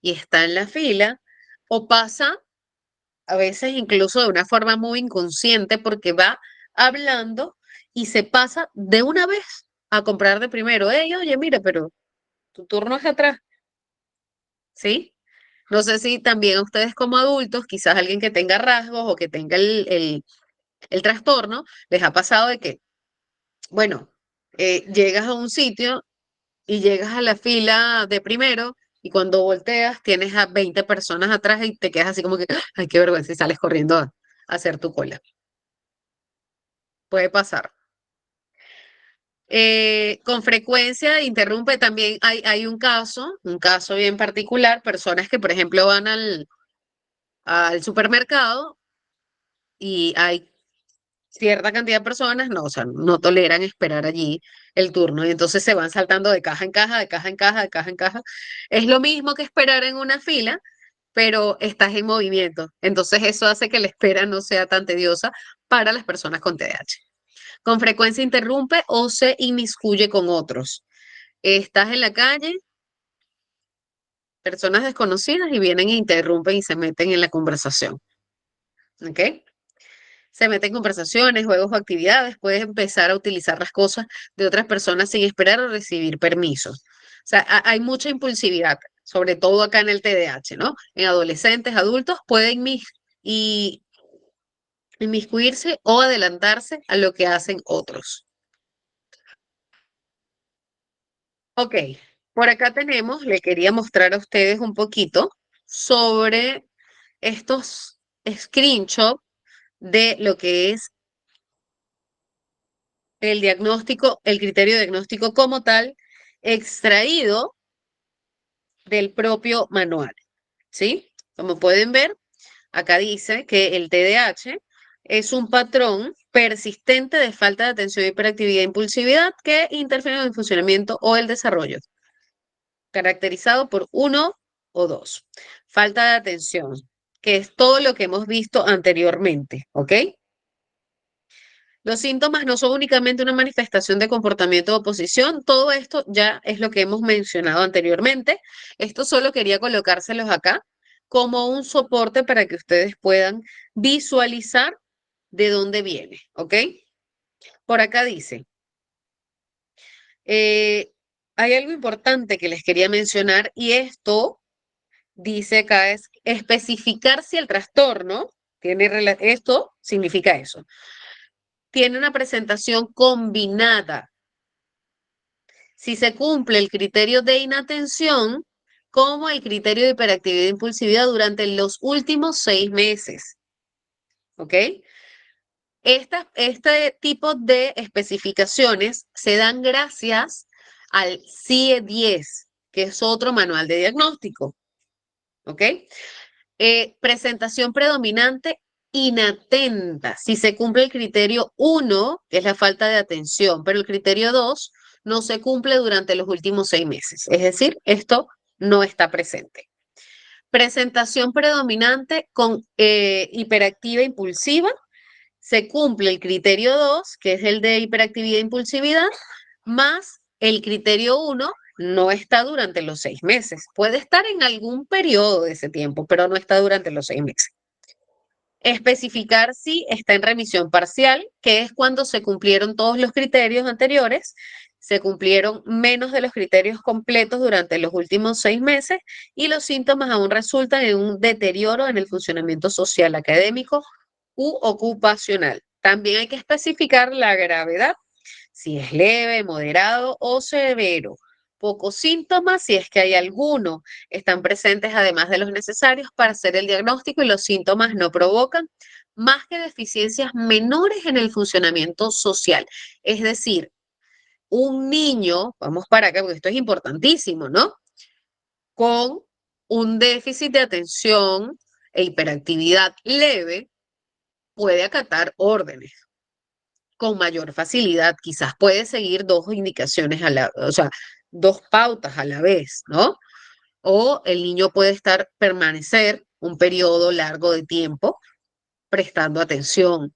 y está en la fila o pasa a veces incluso de una forma muy inconsciente porque va hablando y se pasa de una vez a comprar de primero. Ey, oye, mira, pero tu turno es atrás, ¿sí? No sé si también a ustedes como adultos, quizás alguien que tenga rasgos o que tenga el trastorno, les ha pasado de que, bueno, llegas a un sitio y llegas a la fila de primero y cuando volteas tienes a 20 personas atrás y te quedas así como que, ay, qué vergüenza, y sales corriendo a hacer tu cola. Puede pasar. Con frecuencia interrumpe también, hay un caso bien particular, personas que, por ejemplo, van al supermercado y hay cierta cantidad de personas, no, o sea, no toleran esperar allí el turno y entonces se van saltando de caja en caja, de caja en caja, de caja en caja. Es lo mismo que esperar en una fila, pero estás en movimiento. Entonces eso hace que la espera no sea tan tediosa para las personas con TDAH. Con frecuencia interrumpe o se inmiscuye con otros. Estás en la calle, personas desconocidas y vienen e interrumpen y se meten en la conversación. ¿Ok? Se meten en conversaciones, juegos o actividades, puedes empezar a utilizar las cosas de otras personas sin esperar o recibir permisos. O sea, hay mucha impulsividad, sobre todo acá en el TDAH, ¿no? En adolescentes, adultos pueden y inmiscuirse o adelantarse a lo que hacen otros. Ok, por acá tenemos, le quería mostrar a ustedes un poquito sobre estos screenshots de lo que es el diagnóstico, el criterio diagnóstico como tal, extraído del propio manual, ¿sí? Como pueden ver, acá dice que el TDAH es un patrón persistente de falta de atención, hiperactividad e impulsividad que interfiere en el funcionamiento o el desarrollo, caracterizado por uno o dos. Falta de atención, que es todo lo que hemos visto anteriormente, ¿ok? Los síntomas no son únicamente una manifestación de comportamiento de oposición, todo esto ya es lo que hemos mencionado anteriormente. Esto solo quería colocárselos acá como un soporte para que ustedes puedan visualizar de dónde viene, ¿ok? Por acá dice, eh, hay algo importante que les quería mencionar y esto dice acá es especificar si el trastorno esto significa eso, tiene una presentación combinada. Si se cumple el criterio de inatención como el criterio de hiperactividad e impulsividad durante los últimos 6 meses. ¿Ok? Este tipo de especificaciones se dan gracias al CIE-10, que es otro manual de diagnóstico. ¿Ok? Presentación predominante inatenta. Si se cumple el criterio 1, que es la falta de atención, pero el criterio 2 no se cumple durante los últimos 6 meses. Es decir, esto no está presente. Presentación predominante con hiperactiva impulsiva. Se cumple el criterio 2, que es el de hiperactividad e impulsividad, más el criterio 1 no está durante los 6 meses. Puede estar en algún periodo de ese tiempo, pero no está durante los 6 meses. Especificar si está en remisión parcial, que es cuando se cumplieron todos los criterios anteriores, se cumplieron menos de los criterios completos durante los últimos 6 meses y los síntomas aún resultan en un deterioro en el funcionamiento social, académico u ocupacional. También hay que especificar la gravedad, si es leve, moderado o severo. Pocos síntomas, si es que hay alguno, están presentes además de los necesarios para hacer el diagnóstico y los síntomas no provocan más que deficiencias menores en el funcionamiento social. Es decir, un niño, vamos para acá porque esto es importantísimo, ¿no? Con un déficit de atención e hiperactividad leve puede acatar órdenes con mayor facilidad, quizás puede seguir dos indicaciones o sea, dos pautas a la vez, ¿no? O el niño puede permanecer un periodo largo de tiempo prestando atención.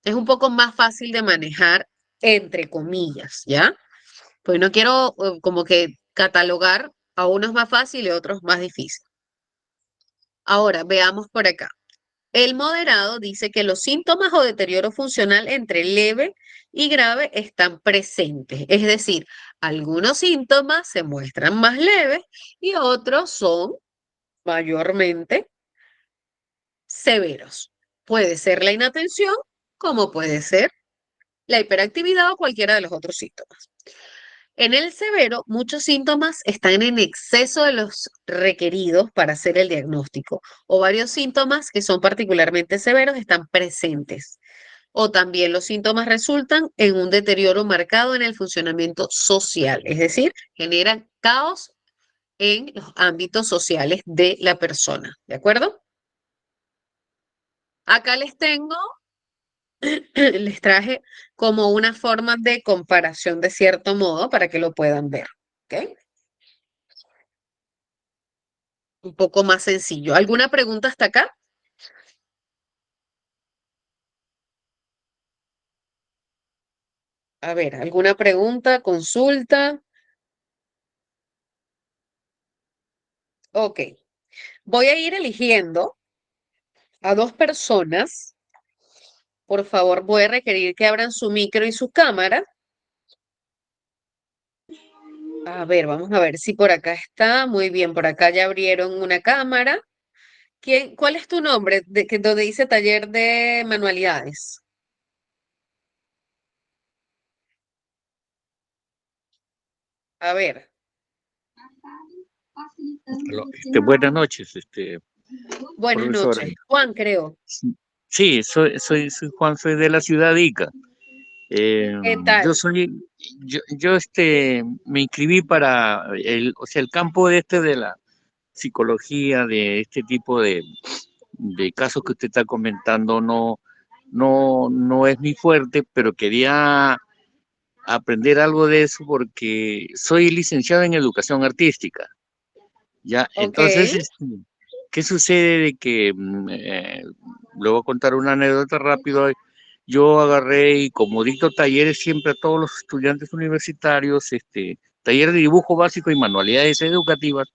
Es un poco más fácil de manejar, entre comillas, ¿ya? Pues no quiero como que catalogar a unos más fácil y a otros más difícil. Ahora, veamos por acá. El moderado dice que los síntomas o deterioro funcional entre leve y grave están presentes. Es decir, algunos síntomas se muestran más leves y otros son mayormente severos. Puede ser la inatención, como puede ser la hiperactividad o cualquiera de los otros síntomas. En el severo, muchos síntomas están en exceso de los requeridos para hacer el diagnóstico, o varios síntomas que son particularmente severos están presentes. O también los síntomas resultan en un deterioro marcado en el funcionamiento social, es decir, generan caos en los ámbitos sociales de la persona. ¿De acuerdo? Acá les traje como una forma de comparación de cierto modo para que lo puedan ver. ¿Ok? Un poco más sencillo. ¿Alguna pregunta hasta acá? A ver, ¿alguna pregunta, consulta? Ok. Voy a ir eligiendo a dos personas. Por favor, voy a requerir que abran su micro y su cámara. A ver, vamos a ver si por acá está. Muy bien, por acá ya abrieron una cámara. ¿Cuál es tu nombre? Donde dice taller de manualidades. A ver, Buenas noches, buenas profesora. noches. Juan, creo. Sí, soy Juan, soy de la ciudad de Ica. ¿Qué Yo tal? soy, yo me inscribí para o sea, el campo de la psicología, de este tipo de casos que usted está comentando, no es mi fuerte, pero quería aprender algo de eso porque soy licenciado en educación artística. Ya, Ok, entonces, ¿qué sucede? De que, le voy a contar una anécdota rápido. Yo agarré y como dicto talleres siempre a todos los estudiantes universitarios, taller de dibujo básico y manualidades educativas,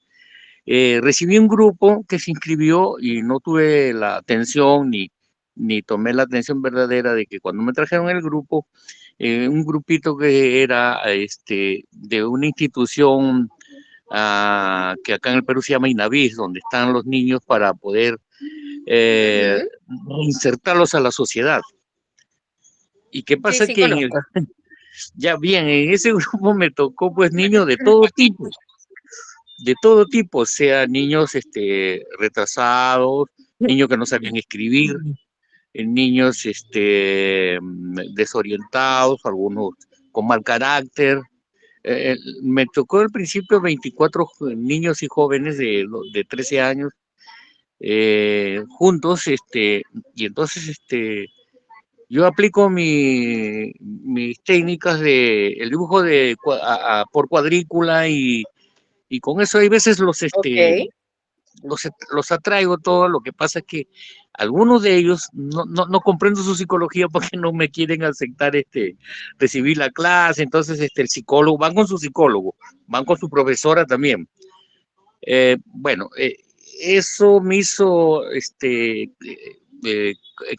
recibí un grupo que se inscribió y no tuve la atención ni tomé la atención verdadera de que cuando me trajeron el grupo, un grupito que era de una institución que acá en el Perú se llama INAVIS, donde están los niños para poder eh, ujú. insertarlos a la sociedad. ¿Y qué Sí, pasa? sí, Que conozco. ya bien, en ese grupo me tocó pues niños de todo tipo, sea niños retrasados, niños que no sabían escribir, niños desorientados, algunos con mal carácter. Me tocó al principio 24 niños y jóvenes de 13 años juntos, y entonces yo aplico mis técnicas de el dibujo por cuadrícula y con eso hay veces Ok, los atraigo todo. Lo que pasa es que algunos de ellos no comprendo su psicología porque no me quieren aceptar recibir la clase. Entonces el psicólogo, van con su psicólogo, van con su profesora también. Bueno, eso me hizo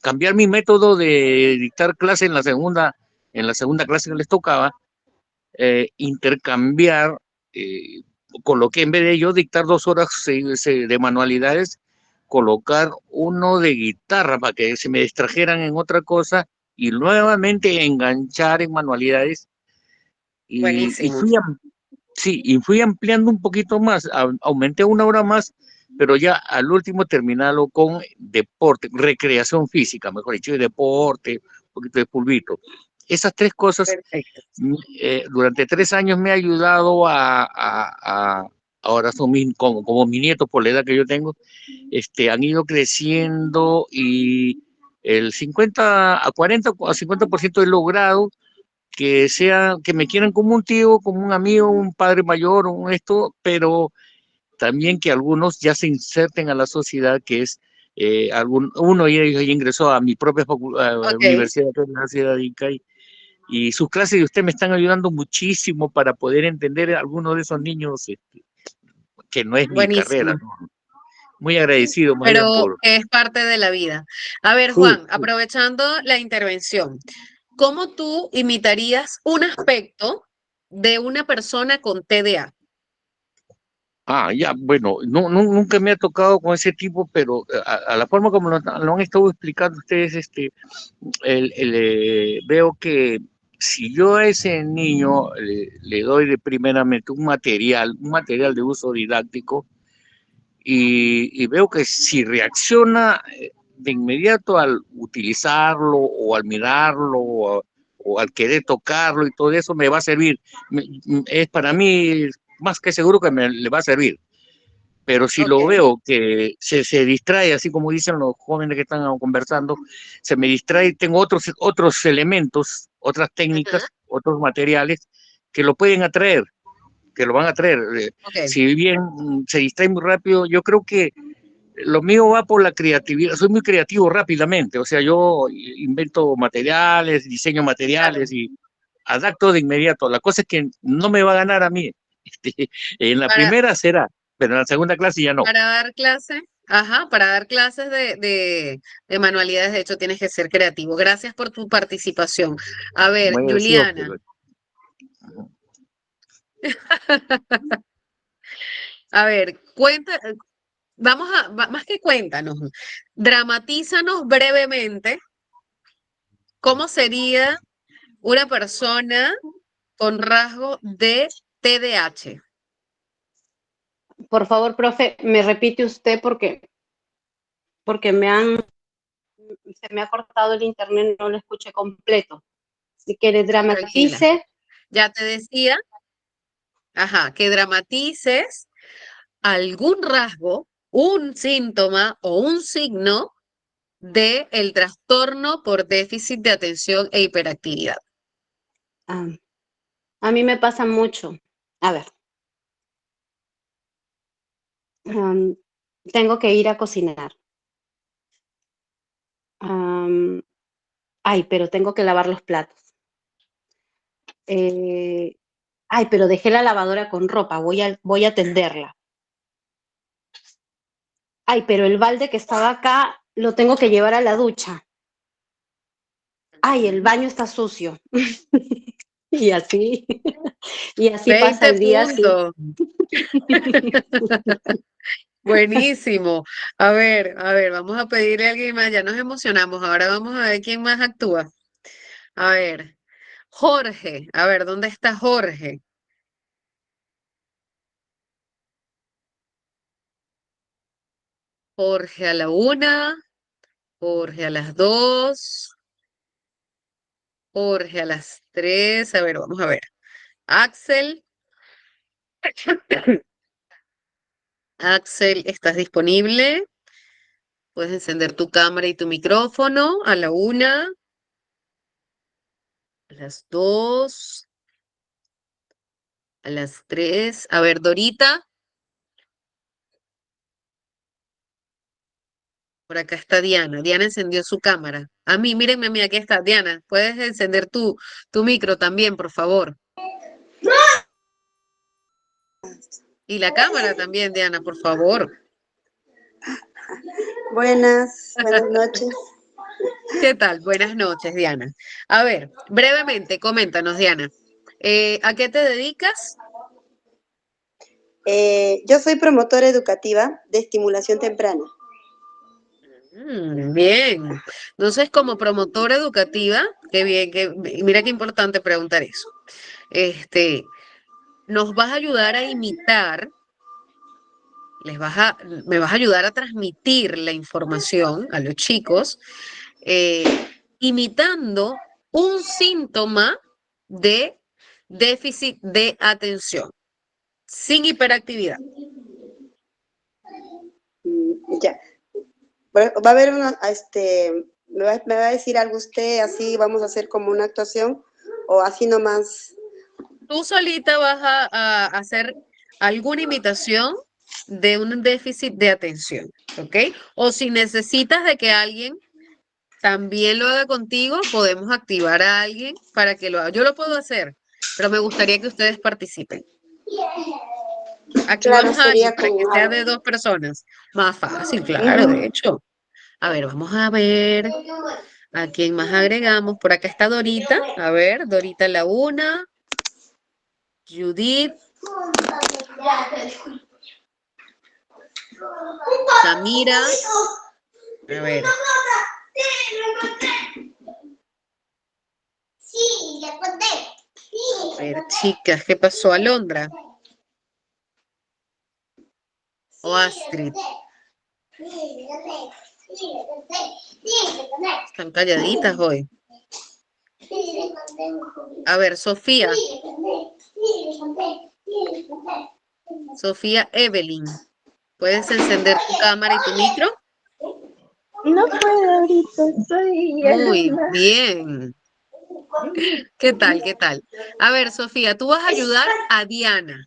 cambiar mi método de dictar clase en la segunda clase que les tocaba, intercambiar, eh, coloqué en vez de yo dictar 2 horas de manualidades, colocar uno de guitarra para que se me distrajeran en otra cosa y nuevamente enganchar en manualidades y buenísimo. sí, y fui ampliando un poquito más, aumenté 1 hora más, pero ya al último terminarlo con deporte, recreación física, mejor dicho, y deporte, un poquito de pulvito. Esas 3 cosas Perfecto. durante 3 años me ha ayudado ahora son como mis nietos por la edad que yo tengo, han ido creciendo y el 50 a 40 a 50% he logrado que me quieran como un tío, como un amigo, un padre mayor, pero también que algunos ya se inserten a la sociedad, que es uno ya ingresó a mi propia Ok, universidad de la ciudad de Ica y sus clases de usted me están ayudando muchísimo para poder entender a algunos de esos niños, que no es mi carrera, buenísimo. ¿no? Muy agradecido más bien Pero por... que es parte de la vida. A ver, Sí, Juan, aprovechando la intervención, ¿cómo tú imitarías un aspecto de una persona con TDA? Ya, bueno, nunca me ha tocado con ese tipo, pero a la forma como lo han estado explicando ustedes, veo que si yo a ese niño le doy de primeramente un material de uso didáctico, y veo que si reacciona de inmediato al utilizarlo o al mirarlo o al querer tocarlo y todo eso, me va a servir. Es para mí más que seguro que le va a servir. Pero si lo Ok. veo que se distrae, así como dicen los jóvenes que están conversando, se me distrae, tengo otros elementos, otras Ujú, técnicas, otros materiales que lo pueden atraer, que lo van a atraer. ok. Si bien se distrae muy rápido, yo creo que lo mío va por la creatividad. Soy muy creativo rápidamente, o sea, yo invento materiales, diseño Claro. materiales y adapto de inmediato. La cosa es que no me va a ganar a mí. En la Para, primera será, pero en la segunda clase ya no. para dar clase, ajá, para dar clases de manualidades, de hecho, tienes que ser creativo. Gracias por tu participación. A ver, Muy agradecido, Juliana, pero a ver, más que cuéntanos, dramatízanos brevemente cómo sería una persona con rasgo de TDAH. Por favor, profe, me repite usted porque se me ha cortado el internet, no lo escuché completo. Si quiere Tranquila. dramatice, Ya te decía, ajá, que dramatices algún rasgo, un síntoma o un signo de el trastorno por déficit de atención e hiperactividad. ah, a mí me pasa mucho. A ver, am, tengo que ir a cocinar. Am, ay, pero tengo que lavar los platos. Eh, ay, pero dejé la lavadora con ropa, voy a tenderla. Ay, pero el balde que estaba acá lo tengo que llevar a la ducha. Ay, el baño está sucio. Y así, y así pasa 20 el día así. puntos. Buenísimo. A ver, vamos a pedirle a alguien más. Ya nos emocionamos. Ahora vamos a ver quién más actúa. A ver, Jorge. A ver, ¿dónde está Jorge? Jorge a la 1, Jorge a las 2, Jorge a las 3. A ver, vamos a ver. Axel. Axel, ¿estás disponible? Puedes encender tu cámara y tu micrófono a la 1, a las 2, a las 3. A ver, Dorita. Por acá está Diana. Diana encendió su cámara. Mírenme a mí, aquí está Diana. Puedes encender tu micro también, por favor. Y la cámara también, Diana, por favor. Buenas noches. ¿Qué tal? Buenas noches, Diana. A ver, brevemente, coméntanos, Diana. ¿A qué te dedicas? Yo soy promotora educativa de estimulación temprana. Bien. Entonces, como promotora educativa, qué bien, mira qué importante preguntar eso. Nos vas a ayudar a imitar, me vas a ayudar a transmitir la información a los chicos, eh, imitando un síntoma de déficit de atención, sin hiperactividad. Ya. Va a haber me va a decir algo usted, así vamos a hacer como una actuación, o así nomás. Tú solita vas a hacer alguna imitación de un déficit de atención, ¿ok? O si necesitas de que alguien también lo haga contigo, podemos activar a alguien para que lo haga. Yo lo puedo hacer, pero me gustaría que ustedes participen. Claro, Activamos a alguien sería para con que sea de 2 personas. Más fácil, claro, de hecho. A ver, vamos a ver a quién más agregamos. Por acá está Dorita. A ver, Dorita la 1, Judith, Samira. A ver. Sí, ya conté. A ver, chicas, ¿qué pasó? Alondra o Astrid. Están calladitas hoy. A ver, Sofía. Sofía Evelyn. ¿Puedes encender tu cámara y tu micro? No puedo ahorita, soy Muy alumna. bien. ¿Qué tal? ¿Qué tal? A ver, Sofía, tú vas a ayudar a Diana.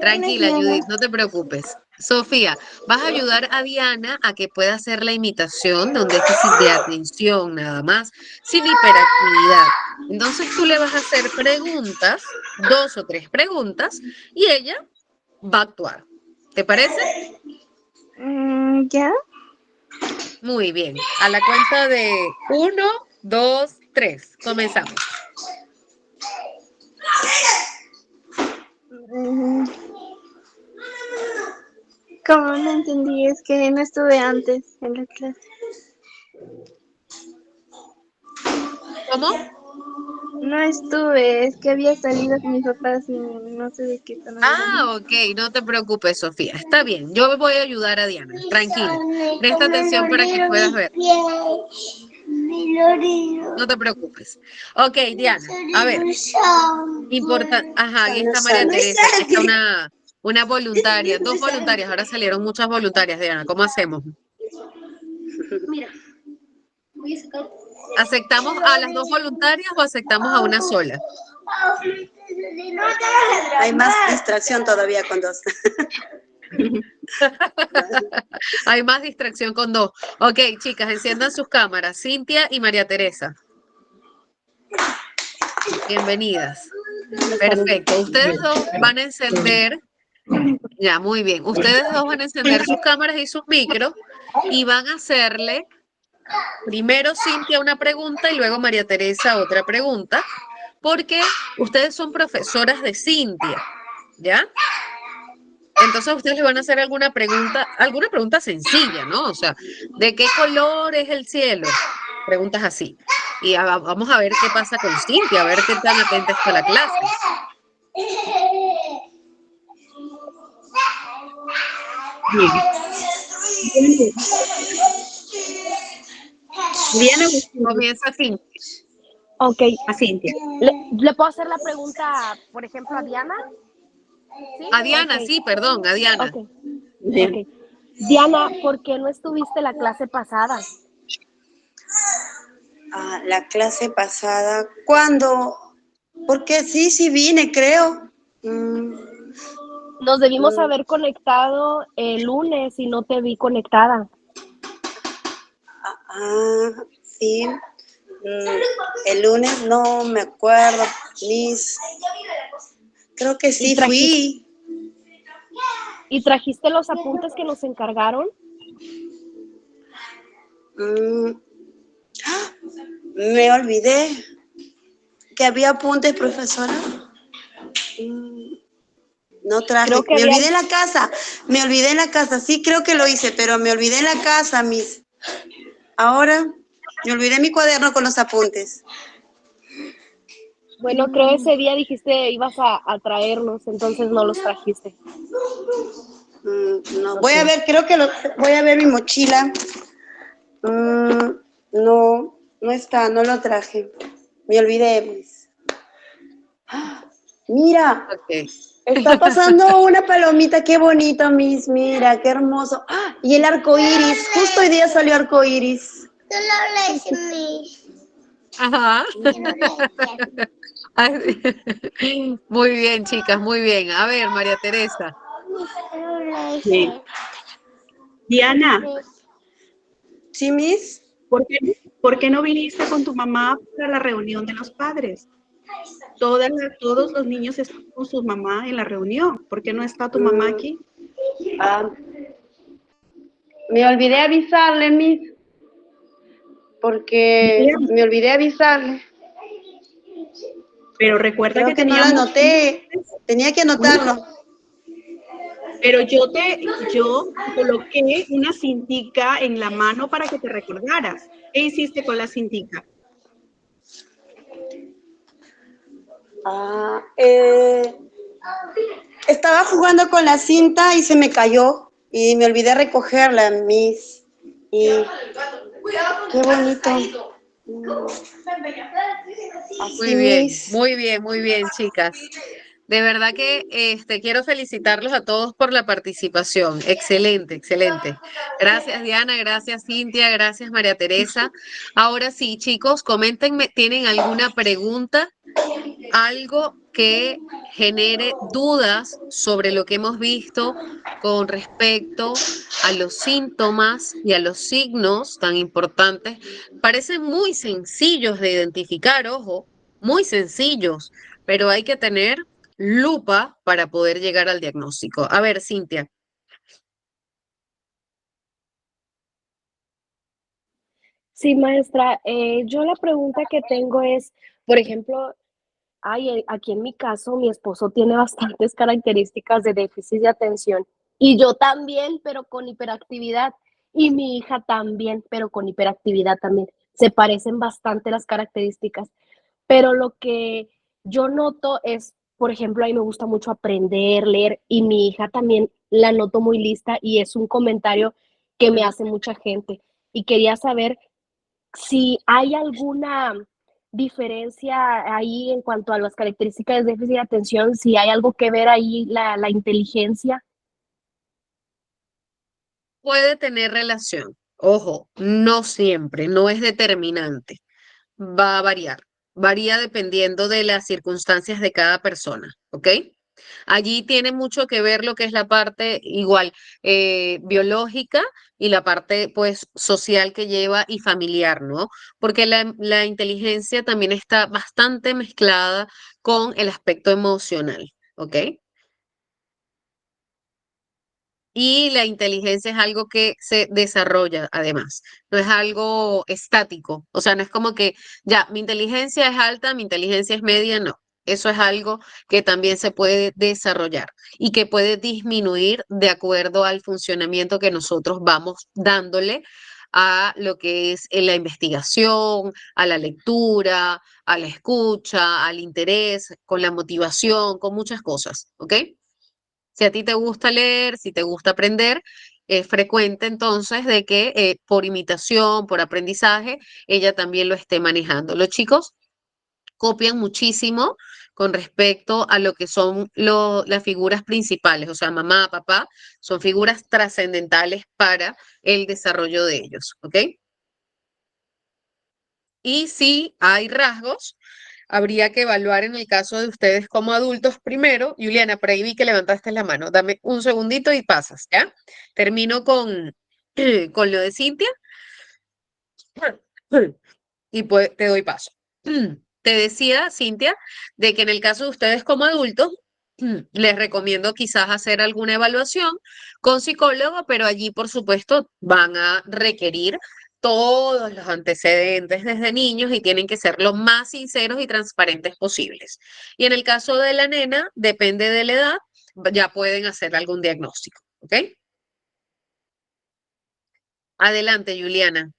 Tranquila, Judith, no te preocupes. Sofía, vas a ayudar a Diana a que pueda hacer la imitación de un déficit de atención nada más, sin hiperactividad. Entonces tú le vas a hacer preguntas, 2 o 3 preguntas, y ella va a actuar. ¿Te parece? ¿Ya? Muy bien. A la cuenta de 1, 2, 3. Comenzamos. Como no entendí, es que no estuve antes en la clase. ¿Cómo? No estuve, es que había salido con mis papás y no sé de qué están hablando. Ah, ok, no te preocupes, Sofía. Está bien, yo voy a ayudar a Diana. Tranquila. Presta atención para que puedas ver. No te preocupes. Ok, Diana, a ver. Ajá, aquí está María Teresa, aquí está una voluntaria, 2 voluntarias, ahora salieron muchas voluntarias, Diana. ¿Cómo hacemos? Mira, voy a sacar. ¿Aceptamos a las 2 voluntarias o aceptamos a una sola? Hay más distracción todavía con dos. Hay más distracción con 2. Ok, chicas, enciendan sus cámaras. Cintia y María Teresa. Bienvenidas. Perfecto. Ustedes dos van a encender. Ya, muy bien. Ustedes dos van a encender sus cámaras y sus micros y van a hacerle primero Cintia una pregunta y luego María Teresa otra pregunta, porque ustedes son profesoras de Cintia, ¿ya? Entonces ustedes le van a hacer alguna pregunta sencilla, ¿no? O sea, ¿de qué color es el cielo? Preguntas así. Y vamos a ver qué pasa con Cintia, a ver qué tan atenta está la clase. Diana, Comienza Cintia. Ok. a Cintia. ¿Le puedo hacer la pregunta, por ejemplo, a Diana? ¿Sí? A Diana, Ok. sí, perdón, a Diana. Ok. Ok. Diana, ¿por qué no estuviste la clase pasada? Ah, la clase pasada, ¿cuándo? Porque sí vine, creo. Nos debimos haber conectado el lunes y no te vi conectada. Sí. El lunes no me acuerdo, Miss. Creo que sí fui. ¿Y trajiste los apuntes que nos encargaron? Me olvidé que había apuntes, profesora. No traje. Creo que Me había- olvidé en la casa. Me olvidé en la casa. Sí, creo que lo hice, pero me olvidé en la casa, Miss. Ahora me olvidé mi cuaderno con los apuntes. Bueno, creo ese día dijiste ibas a traerlos, entonces no los trajiste. No, voy a ver, voy a ver mi mochila. No está, no lo traje. Me olvidé, Miss. Mira, Ok. está pasando una palomita, qué bonito, Miss, mira, qué hermoso. Y el arco iris, justo hoy día salió arco iris. Tú lo lees, Miss. Ajá. Yo no lees. Muy bien, chicas, muy bien. A ver, María Teresa. Sí. Diana, ¿Sí, Miss? ¿por qué no viniste con tu mamá para la reunión de los padres? Todos los niños están con su mamá en la reunión. ¿Por qué no está tu mamá aquí? Me olvidé avisarle, Miss, porque me olvidé avisarle. Pero recuerda Creo que que no lo teníamos... anoté, tenía que anotarlo. Pero yo coloqué una cintica en la mano para que te recordaras. ¿Qué hiciste con la cintica? Estaba jugando con la cinta y se me cayó y me olvidé recogerla, Miss. Y qué bonito. Así, Miss. Muy bien, chicas. De verdad que quiero felicitarlos a todos por la participación. Excelente, excelente. Gracias, Diana, gracias, Cintia, gracias, María Teresa. Ahora sí, chicos, coméntenme, ¿tienen alguna pregunta? Algo que genere dudas sobre lo que hemos visto con respecto a los síntomas y a los signos tan importantes. Parecen muy sencillos de identificar, ojo, muy sencillos, pero hay que tener lupa para poder llegar al diagnóstico. A ver, Cintia. Sí, maestra, yo la pregunta que tengo es, por ejemplo, aquí en mi caso, mi esposo tiene bastantes características de déficit de atención y yo también, pero con hiperactividad, y mi hija también, pero con hiperactividad también. Se parecen bastante las características, pero lo que yo noto es, por ejemplo, a mí me gusta mucho aprender, leer, y mi hija también la noto muy lista y es un comentario que me hace mucha gente. Y quería saber si hay alguna diferencia ahí en cuanto a las características de déficit de atención, si hay algo que ver ahí la inteligencia. Puede tener relación. Ojo, no siempre, no es determinante. Va a variar. Varía dependiendo de las circunstancias de cada persona, ¿ok? Allí tiene mucho que ver lo que es la parte igual biológica y la parte pues social que lleva y familiar, ¿no? Porque la inteligencia también está bastante mezclada con el aspecto emocional, ¿ok? Y la inteligencia es algo que se desarrolla además, no es algo estático, o sea, no es como que ya, mi inteligencia es alta, mi inteligencia es media, no. Eso es algo que también se puede desarrollar y que puede disminuir de acuerdo al funcionamiento que nosotros vamos dándole a lo que es la investigación, a la lectura, a la escucha, al interés, con la motivación, con muchas cosas, ¿ok? Si a ti te gusta leer, si te gusta aprender, es frecuente entonces de que por imitación, por aprendizaje, ella también lo esté manejando. Los chicos copian muchísimo con respecto a lo que son las figuras principales, o sea, mamá, papá, son figuras trascendentales para el desarrollo de ellos, ¿ok? Y si hay rasgos, habría que evaluar en el caso de ustedes como adultos primero. Juliana, por ahí vi que levantaste la mano. Dame un segundito y pasas, ¿ya? Termino con lo de Cintia y pues te doy paso. Te decía, Cintia, de que en el caso de ustedes como adultos, les recomiendo quizás hacer alguna evaluación con psicólogo, pero allí, por supuesto, van a requerir todos los antecedentes desde niños y tienen que ser lo más sinceros y transparentes posibles. Y en el caso de la nena, depende de la edad, ya pueden hacer algún diagnóstico, ¿ok? Adelante, Juliana.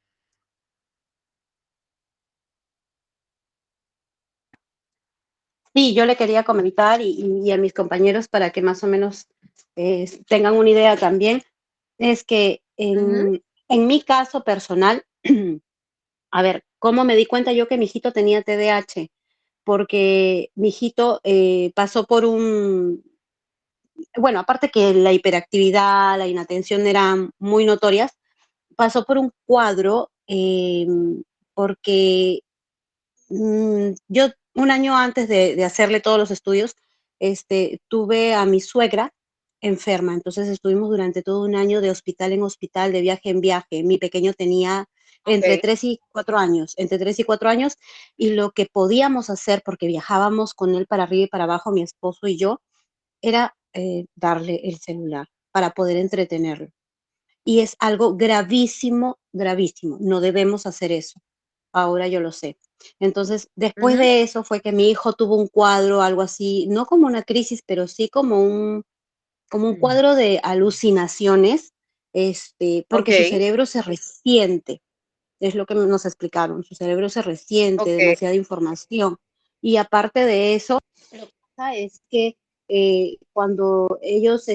Sí, yo le quería comentar y a mis compañeros para que más o menos tengan una idea también, es que Ujú. en mi caso personal, a ver, ¿cómo me di cuenta yo que mi hijito tenía TDAH? Porque mi hijito pasó por bueno, aparte que la hiperactividad, la inatención eran muy notorias, pasó por un cuadro porque yo un año antes de hacerle todos los estudios, tuve a mi suegra enferma, entonces estuvimos durante todo un año de hospital en hospital, de viaje en viaje. Mi pequeño tenía entre Ok. 3 y 4 años, entre 3 y 4 años, y lo que podíamos hacer, porque viajábamos con él para arriba y para abajo, mi esposo y yo, era darle el celular para poder entretenerlo. Y es algo gravísimo, gravísimo. No debemos hacer eso. Ahora yo lo sé. Entonces, después Ujú. de eso fue que mi hijo tuvo un cuadro, algo así, no como una crisis, pero sí como como un cuadro de alucinaciones, porque su Ok, cerebro se resiente, es lo que nos explicaron, su cerebro se resiente, ok. demasiada información. Y aparte de eso, lo que pasa es que cuando ellos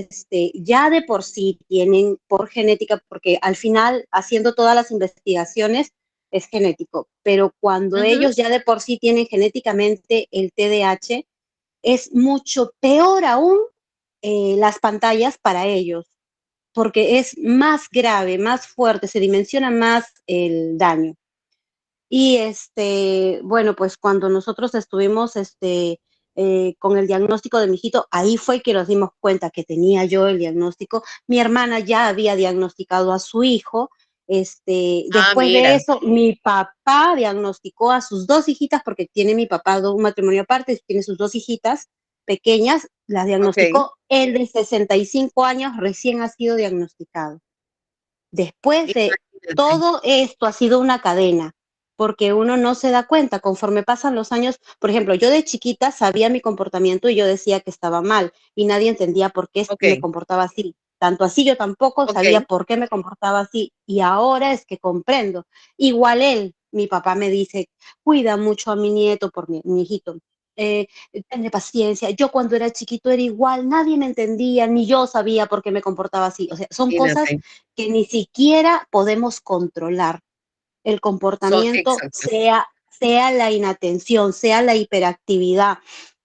ya de por sí tienen por genética, porque al final haciendo todas las investigaciones es genético, pero cuando Ujú. ellos ya de por sí tienen genéticamente el TDAH, es mucho peor aún las pantallas para ellos, porque es más grave, más fuerte, se dimensiona más el daño. Y bueno, pues cuando nosotros estuvimos con el diagnóstico de mi hijito, ahí fue que nos dimos cuenta que tenía yo el diagnóstico. Mi hermana ya había diagnosticado a su hijo. Ah, Después de mira. eso, mi papá diagnosticó a sus dos hijitas, porque tiene mi papá un matrimonio aparte, tiene sus dos hijitas pequeñas, las Ok, diagnosticó. Él de 65 años recién ha sido diagnosticado. Después de imagínate. todo esto ha sido una cadena, porque uno no se da cuenta conforme pasan los años. Por ejemplo, yo de chiquita sabía mi comportamiento y yo decía que estaba mal y nadie entendía por qué Ok, me comportaba así. Tanto así yo tampoco sabía ok. por qué me comportaba así y ahora es que comprendo. Igual él, mi papá me dice, cuida mucho a mi nieto, por mi hijito. Eh, Ten paciencia. Yo cuando era chiquito era igual, nadie me entendía, ni yo sabía por qué me comportaba así. O sea, son cosas Imagínate. que ni siquiera podemos controlar. El comportamiento, Exacto. sea la inatención, sea la hiperactividad,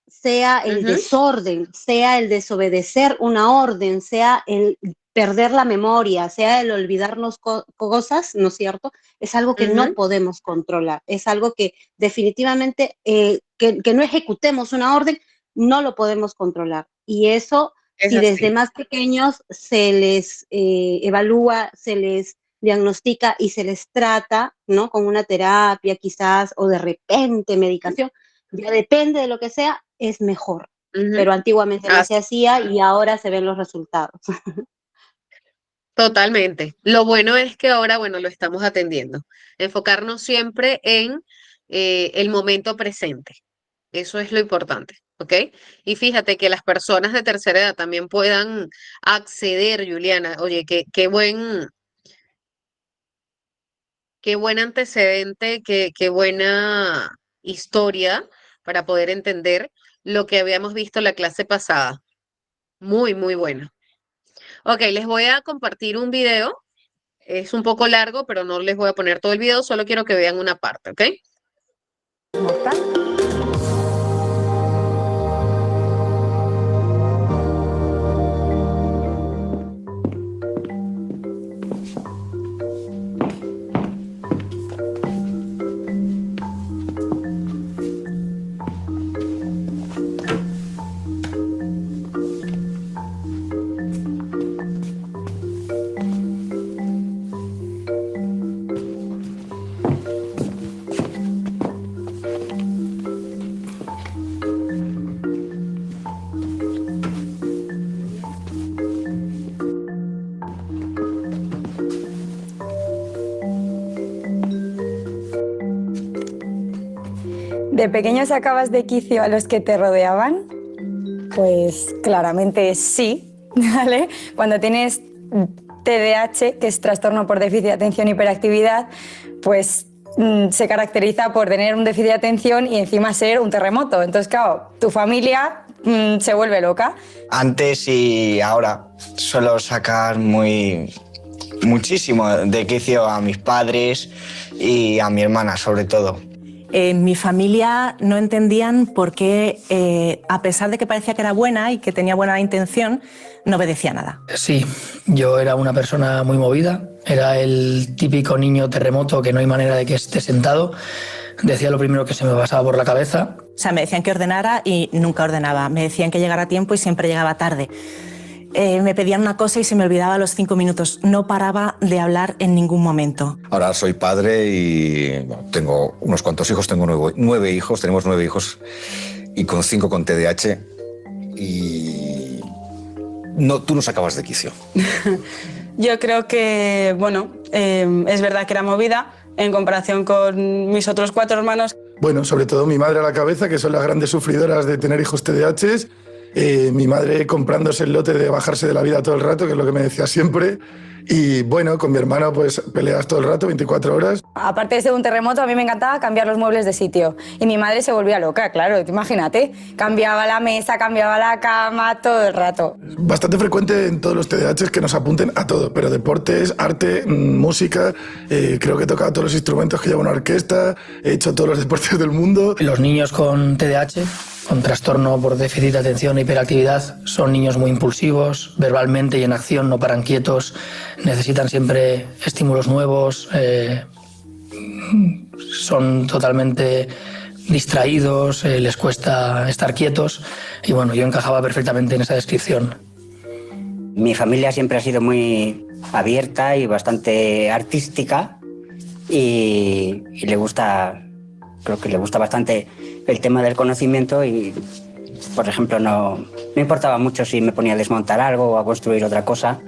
sea el Ujú. desorden, sea el desobedecer una orden, sea el perder la memoria, sea el olvidarnos cosas, ¿no es cierto? Es algo que no Ujú. podemos controlar, es algo que definitivamente, que no ejecutemos una orden, no lo podemos controlar. Y eso, Es si desde así. más pequeños se les evalúa, se les diagnostica y se les trata, ¿no? Con una terapia quizás o de repente medicación, ya depende de lo que sea, es mejor. Ujú. Pero antiguamente no se Así, hacía y ahora se ven los resultados. totalmente. Lo bueno es que ahora, bueno, lo estamos atendiendo. Enfocarnos siempre en el momento presente. Eso es lo importante, ¿ok? Y fíjate que las personas de tercera edad también puedan acceder, Juliana. Oye, qué buen antecedente, qué buena historia para poder entender lo que habíamos visto en la clase pasada. Muy, muy bueno. Ok, les voy a compartir un video. Es un poco largo, pero no les voy a poner todo el video, solo quiero que vean una parte, ¿ok? ¿De pequeño sacabas de quicio a los que te rodeaban? Pues claramente sí, ¿vale? Cuando tienes TDAH, que es trastorno por déficit de atención e hiperactividad, pues se caracteriza por tener un déficit de atención y encima ser un terremoto. Entonces, claro, tu familia se vuelve loca. Antes y ahora suelo sacar muchísimo de quicio a mis padres y a mi hermana, sobre todo. En mi familia no entendían por qué, a pesar de que parecía que era buena y que tenía buena intención, no obedecía nada. Sí, yo era una persona muy movida, era el típico niño terremoto que no hay manera de que esté sentado, decía lo primero que se me pasaba por la cabeza. O sea, me decían que ordenara y nunca ordenaba, me decían que llegara a tiempo y siempre llegaba tarde. Me pedían una cosa y se me olvidaba a los 5 minutos. No paraba de hablar en ningún momento. Ahora soy padre y bueno, tengo unos cuantos hijos, tengo 9 hijos, tenemos 9 hijos y con 5 con TDAH y no, tú no sacabas de quicio. Yo creo que, bueno, es verdad que era movida en comparación con mis otros 4 hermanos. Bueno, sobre todo mi madre a la cabeza, que son las grandes sufridoras de tener hijos TDAH. mi madre comprándose el lote de bajarse de la vida todo el rato, que es lo que me decía siempre. Y bueno, con mi hermano pues peleas todo el rato, 24 horas. Aparte de ser un terremoto, a mí me encantaba cambiar los muebles de sitio. Y mi madre se volvía loca, claro, imagínate. Cambiaba la mesa, cambiaba la cama, todo el rato. Bastante frecuente en todos los TDAHs que nos apunten a todo, pero deportes, arte, música, creo que he tocado todos los instrumentos que lleva una orquesta, he hecho todos los deportes del mundo. Los niños con TDAH, con trastorno por déficit de atención e hiperactividad, son niños muy impulsivos, verbalmente y en acción no paran quietos, necesitan siempre estímulos nuevos, son totalmente distraídos, les cuesta estar quietos y bueno, yo encajaba perfectamente en esa descripción. Mi familia siempre ha sido muy abierta y bastante artística y le gusta, creo que le gusta bastante el tema del conocimiento y, por ejemplo, no me importaba mucho si me ponía a desmontar algo o a construir otra cosa.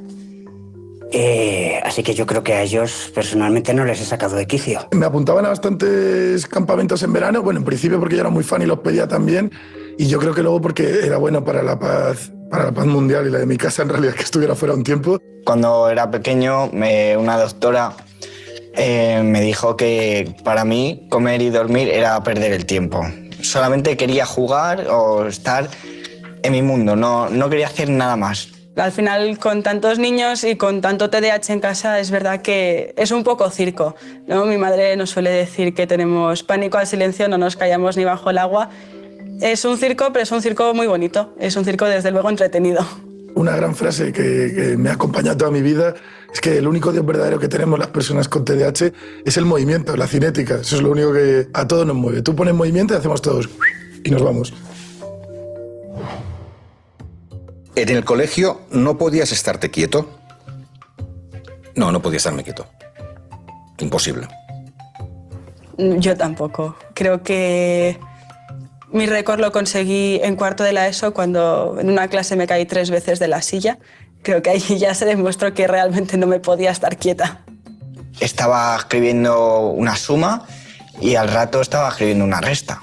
Así que yo creo que a ellos personalmente no les he sacado de quicio. Me apuntaban a bastantes campamentos en verano, bueno, en principio porque yo era muy fan y los pedía también, y yo creo que luego porque era bueno para la paz mundial y la de mi casa en realidad que estuviera fuera un tiempo. Cuando era pequeño, una doctora me dijo que para mí comer y dormir era perder el tiempo. Solamente quería jugar o estar en mi mundo, no quería hacer nada más. Al final, con tantos niños y con tanto TDAH en casa, es verdad que es un poco circo, ¿no? Mi madre nos suele decir que tenemos pánico al silencio, no nos callamos ni bajo el agua. Es un circo, pero es un circo muy bonito, es un circo desde luego entretenido. Una gran frase que me ha acompañado toda mi vida es que el único Dios verdadero que tenemos las personas con TDAH es el movimiento, la cinética. Eso es lo único que a todos nos mueve. Tú pones movimiento y hacemos todos y nos vamos. ¿En el colegio no podías estarte quieto? No podía estarme quieto. Imposible. Yo tampoco. Creo que mi récord lo conseguí en cuarto de la ESO cuando en una clase me caí 3 veces de la silla. Creo que ahí ya se demostró que realmente no me podía estar quieta. Estaba escribiendo una suma y al rato estaba escribiendo una resta.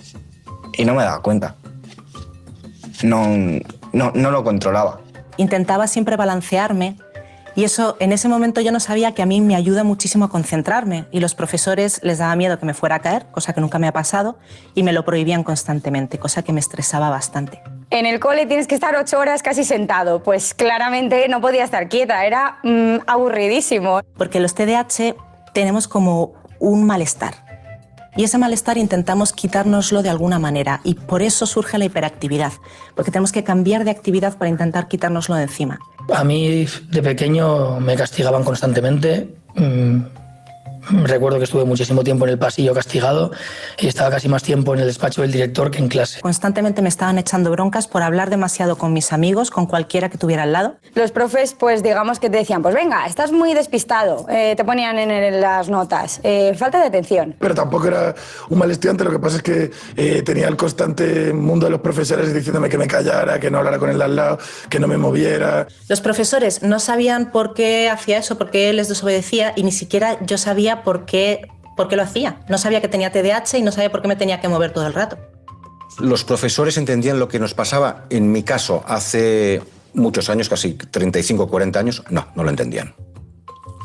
Y no me daba cuenta. No lo controlaba. Intentaba siempre balancearme y eso, en ese momento yo no sabía que a mí me ayuda muchísimo a concentrarme y los profesores les daba miedo que me fuera a caer, cosa que nunca me ha pasado, y me lo prohibían constantemente, cosa que me estresaba bastante. En el cole tienes que estar 8 horas casi sentado, pues claramente no podía estar quieta, era aburridísimo. Porque los TDAH tenemos como un malestar. Y ese malestar intentamos quitárnoslo de alguna manera y por eso surge la hiperactividad, porque tenemos que cambiar de actividad para intentar quitárnoslo de encima. A mí de pequeño me castigaban constantemente. Recuerdo que estuve muchísimo tiempo en el pasillo castigado y estaba casi más tiempo en el despacho del director que en clase. Constantemente me estaban echando broncas por hablar demasiado con mis amigos, con cualquiera que tuviera al lado. Los profes, pues digamos que te decían, pues venga, estás muy despistado, te ponían en las notas, falta de atención. Pero tampoco era un mal estudiante, lo que pasa es que tenía el constante mundo de los profesores diciéndome que me callara, que no hablara con el de al lado, que no me moviera. Los profesores no sabían por qué hacía eso, por qué les desobedecía y ni siquiera yo sabía por qué lo hacía. No sabía que tenía TDAH y no sabía por qué me tenía que mover todo el rato. Los profesores entendían lo que nos pasaba. En mi caso, hace muchos años, casi 35 o 40 años, no lo entendían.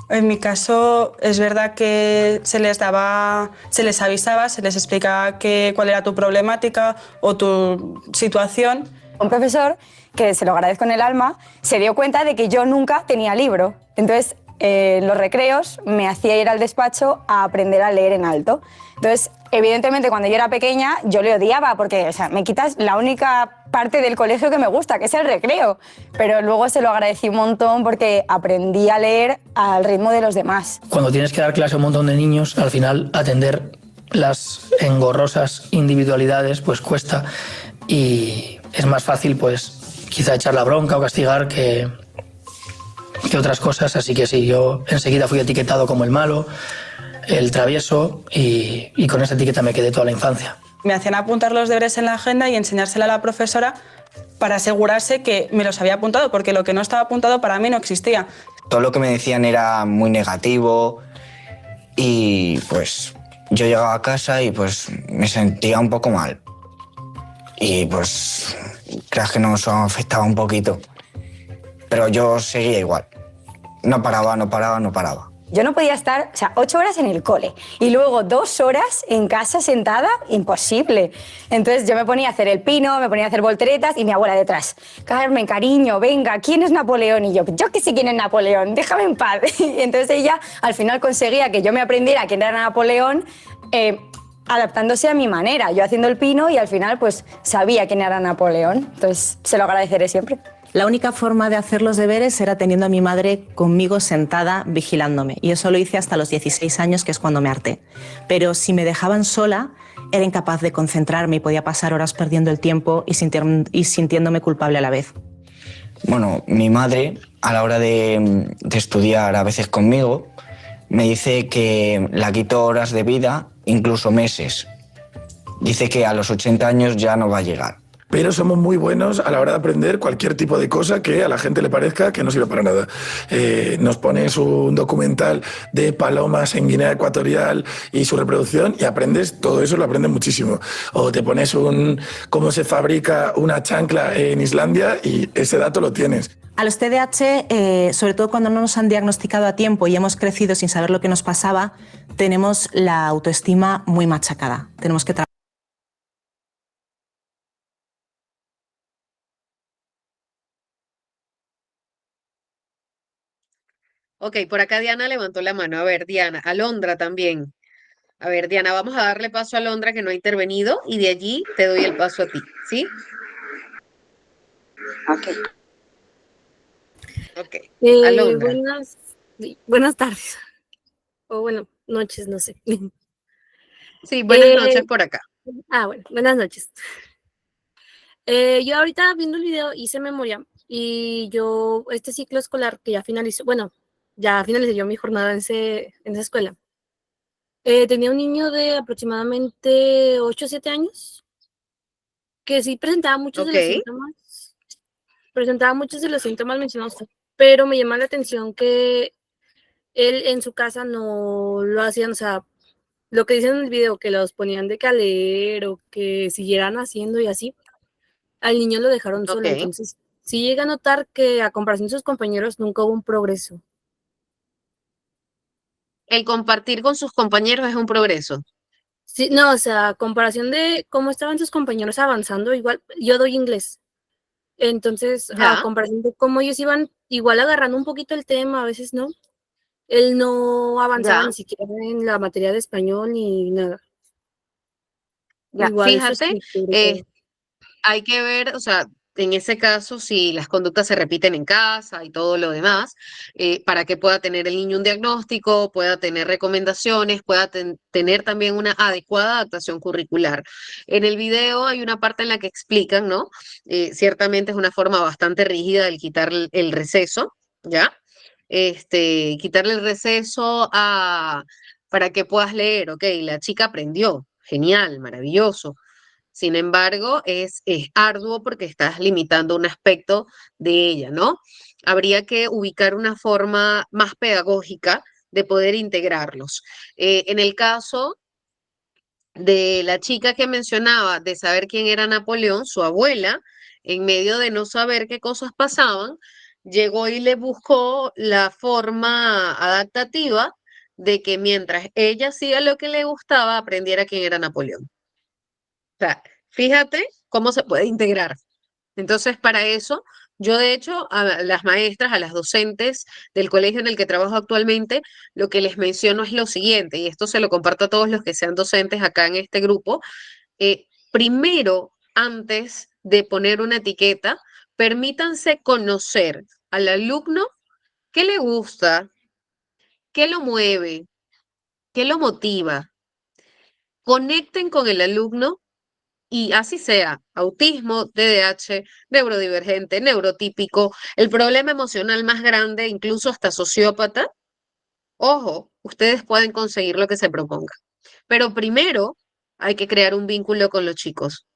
En mi caso es verdad que se les avisaba, se les explicaba cuál era tu problemática o tu situación. Un profesor, que se lo agradezco en el alma, se dio cuenta de que yo nunca tenía libro. Entonces, en los recreos me hacía ir al despacho a aprender a leer en alto. Entonces, evidentemente, cuando yo era pequeña, yo le odiaba porque me quitas la única parte del colegio que me gusta, que es el recreo. Pero luego se lo agradecí un montón porque aprendí a leer al ritmo de los demás. Cuando tienes que dar clase a un montón de niños, al final atender las engorrosas individualidades pues cuesta y es más fácil pues quizá echar la bronca o castigar que otras cosas, así que sí, yo enseguida fui etiquetado como el malo, el travieso y con esa etiqueta me quedé toda la infancia. Me hacían apuntar los deberes en la agenda y enseñársela a la profesora para asegurarse que me los había apuntado, porque lo que no estaba apuntado para mí no existía. Todo lo que me decían era muy negativo y pues yo llegaba a casa y pues me sentía un poco mal. y pues creas que nos afectaba un poquito. Pero yo seguía igual. No paraba, no paraba, no paraba. Yo no podía estar, o sea, 8 horas en el cole y luego 2 horas en casa sentada, imposible. Entonces yo me ponía a hacer el pino, me ponía a hacer volteretas y mi abuela detrás. Carmen, cariño, venga, ¿quién es Napoleón? Y yo que sé quién es Napoleón, déjame en paz. Y entonces ella al final conseguía que yo me aprendiera quién era Napoleón, adaptándose a mi manera. Yo haciendo el pino y al final pues sabía quién era Napoleón. Entonces se lo agradeceré siempre. La única forma de hacer los deberes era teniendo a mi madre conmigo sentada vigilándome, y eso lo hice hasta los 16 años, que es cuando me harté. Pero si me dejaban sola, era incapaz de concentrarme y podía pasar horas perdiendo el tiempo y sintiéndome culpable a la vez. Bueno, mi madre, a la hora de estudiar a veces conmigo, me dice que la quito horas de vida, incluso meses. Dice que a los 80 años ya no va a llegar. Pero somos muy buenos a la hora de aprender cualquier tipo de cosa que a la gente le parezca que no sirve para nada. Nos pones un documental de palomas en Guinea Ecuatorial y su reproducción y aprendes, todo eso lo aprendes muchísimo. O te pones cómo se fabrica una chancla en Islandia y ese dato lo tienes. A los TDAH, sobre todo cuando no nos han diagnosticado a tiempo y hemos crecido sin saber lo que nos pasaba, tenemos la autoestima muy machacada. Tenemos que trabajar. Ok, por acá Diana levantó la mano. A ver, Diana, Alondra también. A ver, Diana, vamos a darle paso a Alondra que no ha intervenido y de allí te doy el paso a ti, ¿sí? Ok. Ok. Alondra. Buenas tardes. O bueno, noches, no sé. Sí, buenas noches por acá. Bueno, buenas noches. Yo ahorita viendo el video hice memoria y yo, este ciclo escolar que ya finalizó, bueno, ya finalicé yo mi jornada en esa escuela. Tenía un niño de aproximadamente 8 o 7 años que sí presentaba muchos de los síntomas mencionados, pero me llama la atención que él en su casa no lo hacían, o sea, lo que dicen en el video, que los ponían de que a leer o que siguieran haciendo y así, al niño lo dejaron solo, Ok. entonces sí llega a notar que a comparación de sus compañeros nunca hubo un progreso. El compartir con sus compañeros es un progreso. Sí, no, o sea, a comparación de cómo estaban sus compañeros avanzando, igual, yo doy inglés, entonces a Ya. comparación de cómo ellos iban igual agarrando un poquito el tema, a veces no, él no avanzaba Ya. ni siquiera en la materia de español ni nada. Ya. Igual su Fíjate, escritura y todo. hay que ver, o sea, en ese caso, si las conductas se repiten en casa y todo lo demás, para que pueda tener el niño un diagnóstico, pueda tener recomendaciones, pueda tener también una adecuada adaptación curricular. En el video hay una parte en la que explican, ¿no? Ciertamente es una forma bastante rígida el quitar el receso, ¿ya? Quitarle el receso para que puedas leer, ok, la chica aprendió, genial, maravilloso. Sin embargo, es arduo porque estás limitando un aspecto de ella, ¿no? Habría que ubicar una forma más pedagógica de poder integrarlos. En el caso de la chica que mencionaba, de saber quién era Napoleón, su abuela, en medio de no saber qué cosas pasaban, llegó y le buscó la forma adaptativa de que mientras ella hacía lo que le gustaba, aprendiera quién era Napoleón. O sea, fíjate cómo se puede integrar. Entonces, para eso, yo de hecho a las maestras, a las docentes del colegio en el que trabajo actualmente, lo que les menciono es lo siguiente, y esto se lo comparto a todos los que sean docentes acá en este grupo. Primero, antes de poner una etiqueta, permítanse conocer al alumno qué le gusta, qué lo mueve, qué lo motiva. Conecten con el alumno. Y así sea, autismo, TDAH, neurodivergente, neurotípico, el problema emocional más grande, incluso hasta sociópata, ojo, ustedes pueden conseguir lo que se proponga. Pero primero hay que crear un vínculo con los chicos.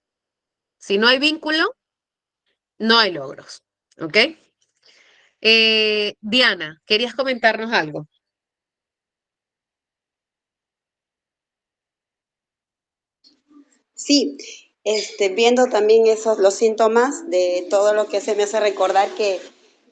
Si no hay vínculo, no hay logros. ¿Ok? Diana, ¿querías comentarnos algo? Sí, viendo también los síntomas de todo lo que se me hace recordar que,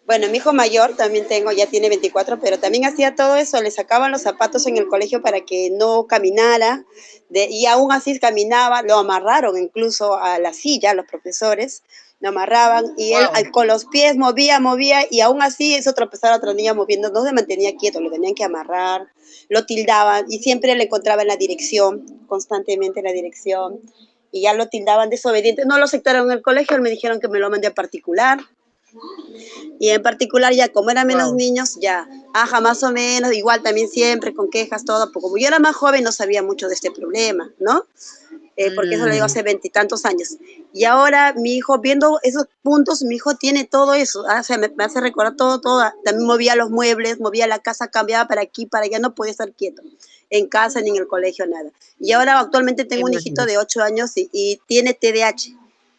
bueno, mi hijo mayor también ya tiene 24, pero también hacía todo eso, le sacaban los zapatos en el colegio para que no caminara, y aún así caminaba, lo amarraron incluso a la silla, los profesores, lo amarraban, y él con los pies movía, y aún así eso tropezaba a otra niña moviendo, no se mantenía quieto, lo tenían que amarrar, lo tildaban, y siempre le encontraba en la dirección, constantemente en la dirección, y ya lo tildaban desobediente, no lo aceptaron en el colegio, me dijeron que me lo mandé a particular, y en particular ya como eran menos niños, ya, más o menos, igual también siempre con quejas, todo, porque como yo era más joven no sabía mucho de este problema, ¿no? Porque eso lo digo hace 20 y tantos años. Y ahora mi hijo, viendo esos puntos, mi hijo tiene todo eso, o sea, me hace recordar todo, también movía los muebles, movía la casa, cambiaba para aquí, para allá, no podía estar quieto, en casa ni en el colegio, nada. Y ahora actualmente tengo un hijito de 8 años y tiene TDAH.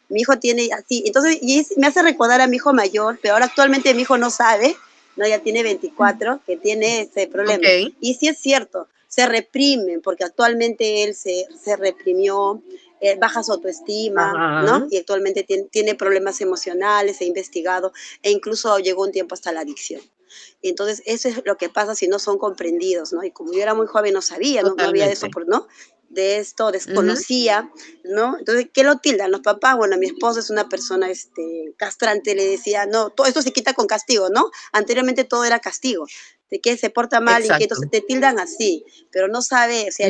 Mi hijo tiene así, entonces me hace recordar a mi hijo mayor, pero ahora actualmente mi hijo no sabe, ¿no? Ya tiene 24, que tiene ese problema. Y sí es cierto, se reprimen, porque actualmente él se reprimió, baja su autoestima, ¿no? Y actualmente tiene problemas emocionales, se ha investigado, e incluso llegó un tiempo hasta la adicción. Entonces, eso es lo que pasa si no son comprendidos, ¿no? Y como yo era muy joven, no sabía, no había de eso, ¿no? De esto, desconocía, ¿no? Entonces, ¿qué lo tildan los papás? Bueno, mi esposo es una persona castrante, le decía, no, todo esto se quita con castigo, ¿no? Anteriormente todo era castigo, de que se porta mal, inquieto, te tildan así, pero no sabe, o sea,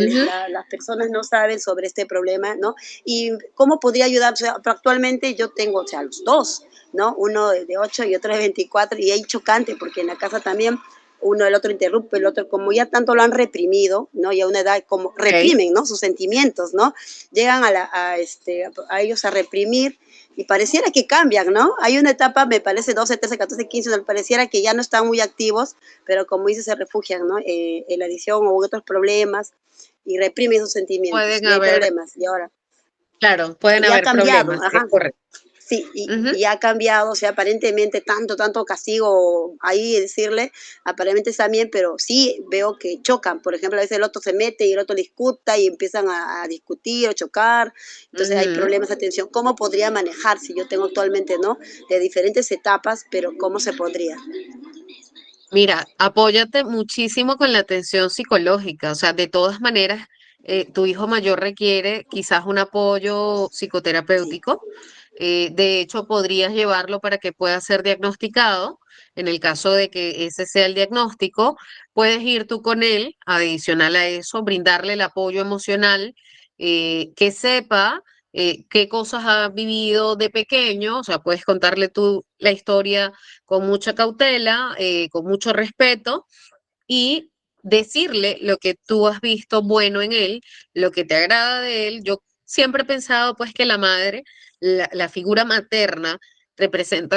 las personas no saben sobre este problema, ¿no? Y cómo podría ayudar, o sea, actualmente yo tengo, o sea, los dos, ¿no? Uno de 8 y otro de 24, y hay chocante, porque en la casa también uno el otro interrumpe, el otro, como ya tanto lo han reprimido, ¿no? Y a una edad como reprimen, ¿no? Sus sentimientos, ¿no? Llegan a ellos a reprimir y pareciera que cambian, ¿no? Hay una etapa, me parece, 12, 13, 14, 15, donde pareciera que ya no están muy activos, pero como dice, se refugian, ¿no? En la adicción o otros problemas y reprimen sus sentimientos. Pueden y hay haber, problemas, y ahora. claro, pueden Y ha haber cambiado, problemas, es correcto. Sí, y ha cambiado, o sea, aparentemente tanto castigo ahí decirle, aparentemente está bien, pero sí veo que chocan. Por ejemplo, a veces el otro se mete y el otro discuta y empiezan a discutir o chocar. Entonces hay problemas de atención. ¿Cómo podría manejar si yo tengo actualmente, ¿no? De diferentes etapas, pero cómo se podría? Mira, apóyate muchísimo con la atención psicológica, o sea, de todas maneras, tu hijo mayor requiere quizás un apoyo psicoterapéutico. De hecho, podrías llevarlo para que pueda ser diagnosticado. En el caso de que ese sea el diagnóstico, puedes ir tú con él, adicional a eso, brindarle el apoyo emocional, que sepa qué cosas ha vivido de pequeño, o sea, puedes contarle tú la historia con mucha cautela, con mucho respeto y decirle lo que tú has visto bueno en él, lo que te agrada de él. Yo siempre he pensado pues que la madre, la figura materna,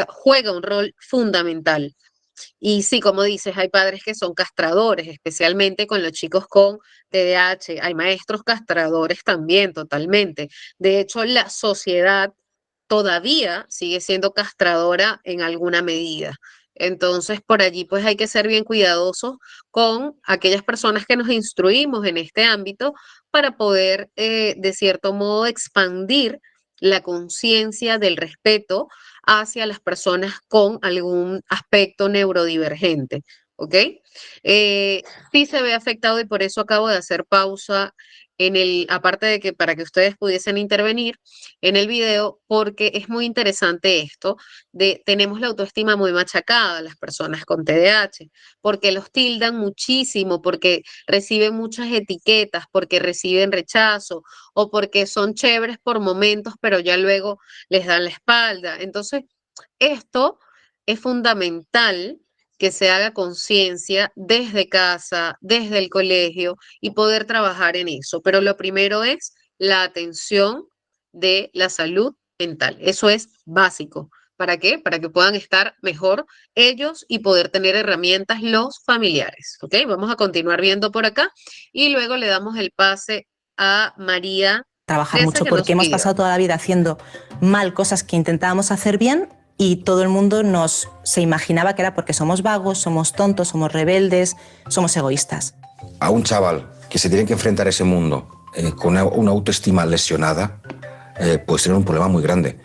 juega un rol fundamental. Y sí, como dices, hay padres que son castradores, especialmente con los chicos con TDAH. Hay maestros castradores también, totalmente. De hecho, la sociedad todavía sigue siendo castradora en alguna medida. Entonces, por allí pues hay que ser bien cuidadosos con aquellas personas que nos instruimos en este ámbito para poder, de cierto modo, expandir la conciencia del respeto hacia las personas con algún aspecto neurodivergente, ¿ok? Sí se ve afectado y por eso acabo de hacer pausa aparte de que para que ustedes pudiesen intervenir en el video, porque es muy interesante esto tenemos la autoestima muy machacada, las personas con TDAH, porque los tildan muchísimo, porque reciben muchas etiquetas, porque reciben rechazo o porque son chéveres por momentos, pero ya luego les dan la espalda. Entonces, esto es fundamental que se haga conciencia desde casa, desde el colegio y poder trabajar en eso. Pero lo primero es la atención de la salud mental. Eso es básico. ¿Para qué? Para que puedan estar mejor ellos y poder tener herramientas los familiares. ¿Ok? Vamos a continuar viendo por acá y luego le damos el pase a María. Trabajar mucho porque hemos pasado toda la vida haciendo mal cosas que intentábamos hacer bien y todo el mundo se imaginaba que era porque somos vagos, somos tontos, somos rebeldes, somos egoístas. A un chaval que se tiene que enfrentar a ese mundo con una autoestima lesionada, puedes tener un problema muy grande.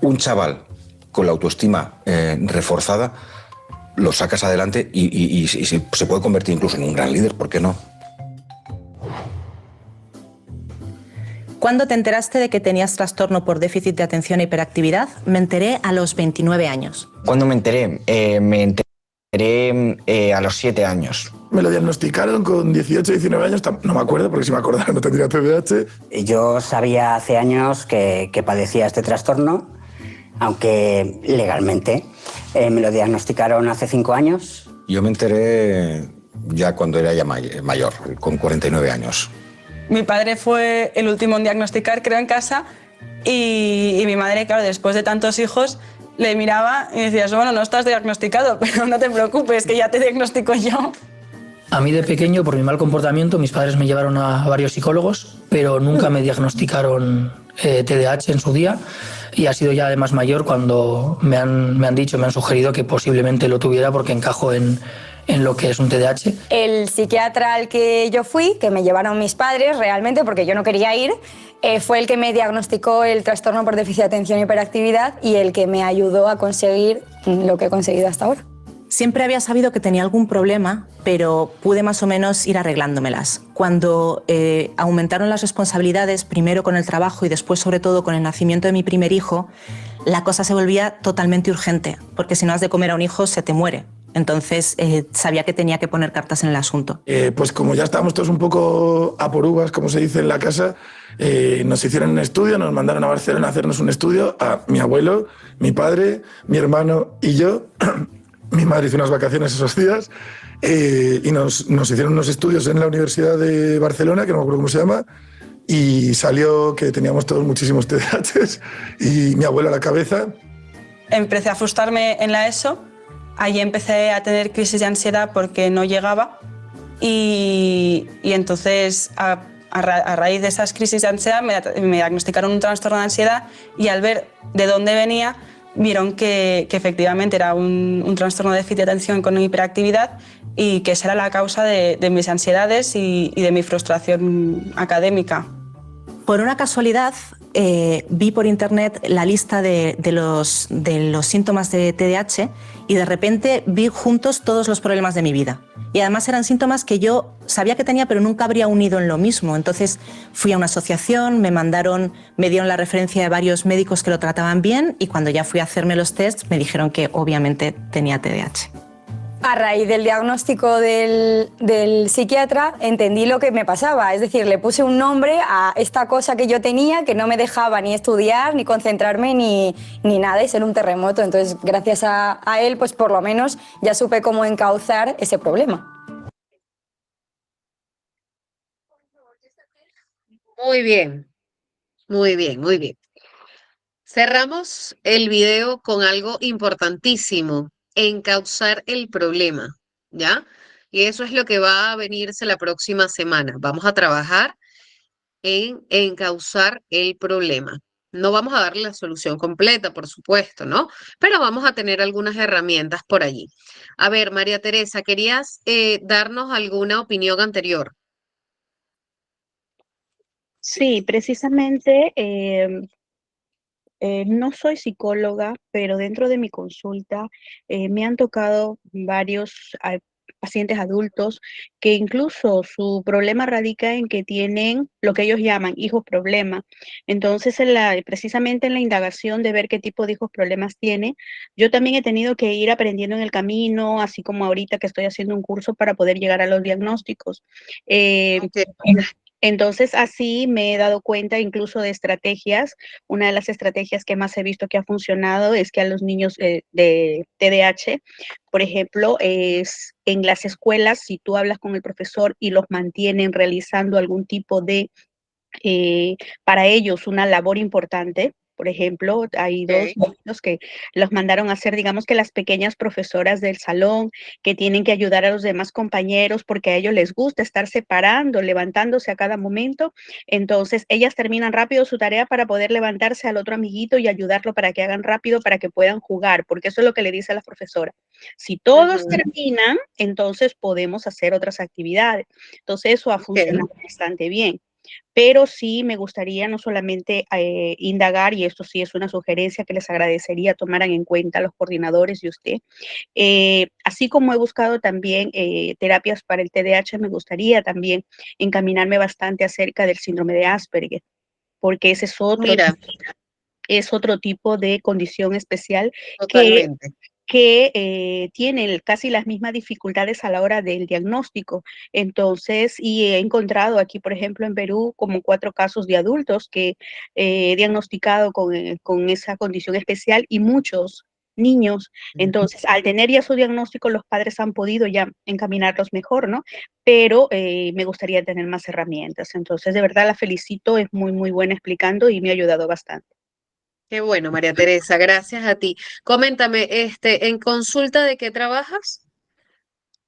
Un chaval con la autoestima reforzada, lo sacas adelante y se puede convertir incluso en un gran líder, ¿por qué no? ¿Cuándo te enteraste de que tenías trastorno por déficit de atención e hiperactividad? Me enteré a los 29 años. ¿Cuándo me enteré? Me enteré a los 7 años. Me lo diagnosticaron con 18, 19 años, no me acuerdo, porque si me acordara no tendría TDAH. Yo sabía hace años que padecía este trastorno, aunque legalmente me lo diagnosticaron hace 5 años. Yo me enteré ya cuando era ya mayor, con 49 años. Mi padre fue el último en diagnosticar, creo, en casa, y mi madre, claro, después de tantos hijos, le miraba y decía, bueno, no estás diagnosticado, pero no te preocupes, que ya te diagnostico yo. A mí de pequeño, por mi mal comportamiento, mis padres me llevaron a varios psicólogos, pero nunca me diagnosticaron TDAH en su día, y ha sido ya de más mayor cuando me han dicho, me han sugerido que posiblemente lo tuviera porque encajo en lo que es un TDAH. El psiquiatra al que yo fui, que me llevaron mis padres realmente porque yo no quería ir, fue el que me diagnosticó el trastorno por déficit de atención y hiperactividad y el que me ayudó a conseguir lo que he conseguido hasta ahora. Siempre había sabido que tenía algún problema, pero pude más o menos ir arreglándomelas. Cuando aumentaron las responsabilidades, primero con el trabajo y después sobre todo con el nacimiento de mi primer hijo, la cosa se volvía totalmente urgente, porque si no has de comer a un hijo se te muere. Entonces sabía que tenía que poner cartas en el asunto. Pues como ya estábamos todos un poco a por uvas, como se dice en la casa, nos hicieron un estudio, nos mandaron a Barcelona a hacernos un estudio, a mi abuelo, mi padre, mi hermano y yo. Mi madre hizo unas vacaciones esos días y nos hicieron unos estudios en la Universidad de Barcelona, que no me acuerdo cómo se llama, y salió que teníamos todos muchísimos TDAHs y mi abuelo a la cabeza. Empecé a frustrarme en la ESO, ahí empecé a tener crisis de ansiedad porque no llegaba y entonces a raíz de esas crisis de ansiedad me diagnosticaron un trastorno de ansiedad y al ver de dónde venía vieron que efectivamente era un trastorno de déficit de atención con hiperactividad y que esa era la causa de mis ansiedades y de mi frustración académica. Por una casualidad, vi por internet la lista de los síntomas de TDAH y de repente vi juntos todos los problemas de mi vida. Y además eran síntomas que yo sabía que tenía, pero nunca habría unido en lo mismo. Entonces fui a una asociación, me dieron la referencia de varios médicos que lo trataban bien y cuando ya fui a hacerme los tests me dijeron que obviamente tenía TDAH. A raíz del diagnóstico del psiquiatra entendí lo que me pasaba, es decir, le puse un nombre a esta cosa que yo tenía que no me dejaba ni estudiar, ni concentrarme, ni nada, y ser un terremoto. Entonces, gracias a él, pues por lo menos ya supe cómo encauzar ese problema. Muy bien, muy bien, muy bien. Cerramos el video con algo importantísimo, encauzar el problema, ¿ya? Y eso es lo que va a venirse la próxima semana. Vamos a trabajar en encauzar el problema. No vamos a darle la solución completa, por supuesto, ¿no? Pero vamos a tener algunas herramientas por allí. A ver, María Teresa, ¿querías darnos alguna opinión anterior? Sí, precisamente no soy psicóloga, pero dentro de mi consulta me han tocado varios pacientes adultos que incluso su problema radica en que tienen lo que ellos llaman hijos problema. Entonces, precisamente en la indagación de ver qué tipo de hijos problemas tiene, yo también he tenido que ir aprendiendo en el camino, así como ahorita que estoy haciendo un curso para poder llegar a los diagnósticos. Entonces, así me he dado cuenta incluso de estrategias. Una de las estrategias que más he visto que ha funcionado es que a los niños de TDAH, por ejemplo, es en las escuelas, si tú hablas con el profesor y los mantienen realizando algún tipo de, para ellos, una labor importante. Por ejemplo, hay dos niños que los mandaron a hacer, digamos que las pequeñas profesoras del salón, que tienen que ayudar a los demás compañeros porque a ellos les gusta estar separando, levantándose a cada momento. Entonces, ellas terminan rápido su tarea para poder levantarse al otro amiguito y ayudarlo para que hagan rápido, para que puedan jugar, porque eso es lo que le dice a la profesora. Si todos terminan, entonces podemos hacer otras actividades. Entonces, eso ha funcionado bastante bien. pero sí me gustaría no solamente indagar, y esto sí es una sugerencia que les agradecería tomaran en cuenta los coordinadores y usted, así como he buscado también terapias para el TDAH, me gustaría también encaminarme bastante acerca del síndrome de Asperger, porque ese Mira, es otro tipo de condición especial que totalmente. tiene casi las mismas dificultades a la hora del diagnóstico. Entonces, y he encontrado aquí, por ejemplo, en Perú, como 4 casos de adultos que he diagnosticado con esa condición especial y muchos niños. Entonces, al tener ya su diagnóstico, los padres han podido ya encaminarlos mejor, ¿no? Pero me gustaría tener más herramientas. Entonces, de verdad, la felicito, es muy, muy buena explicando y me ha ayudado bastante. Qué bueno, María Teresa, gracias a ti. Coméntame, ¿en consulta de qué trabajas?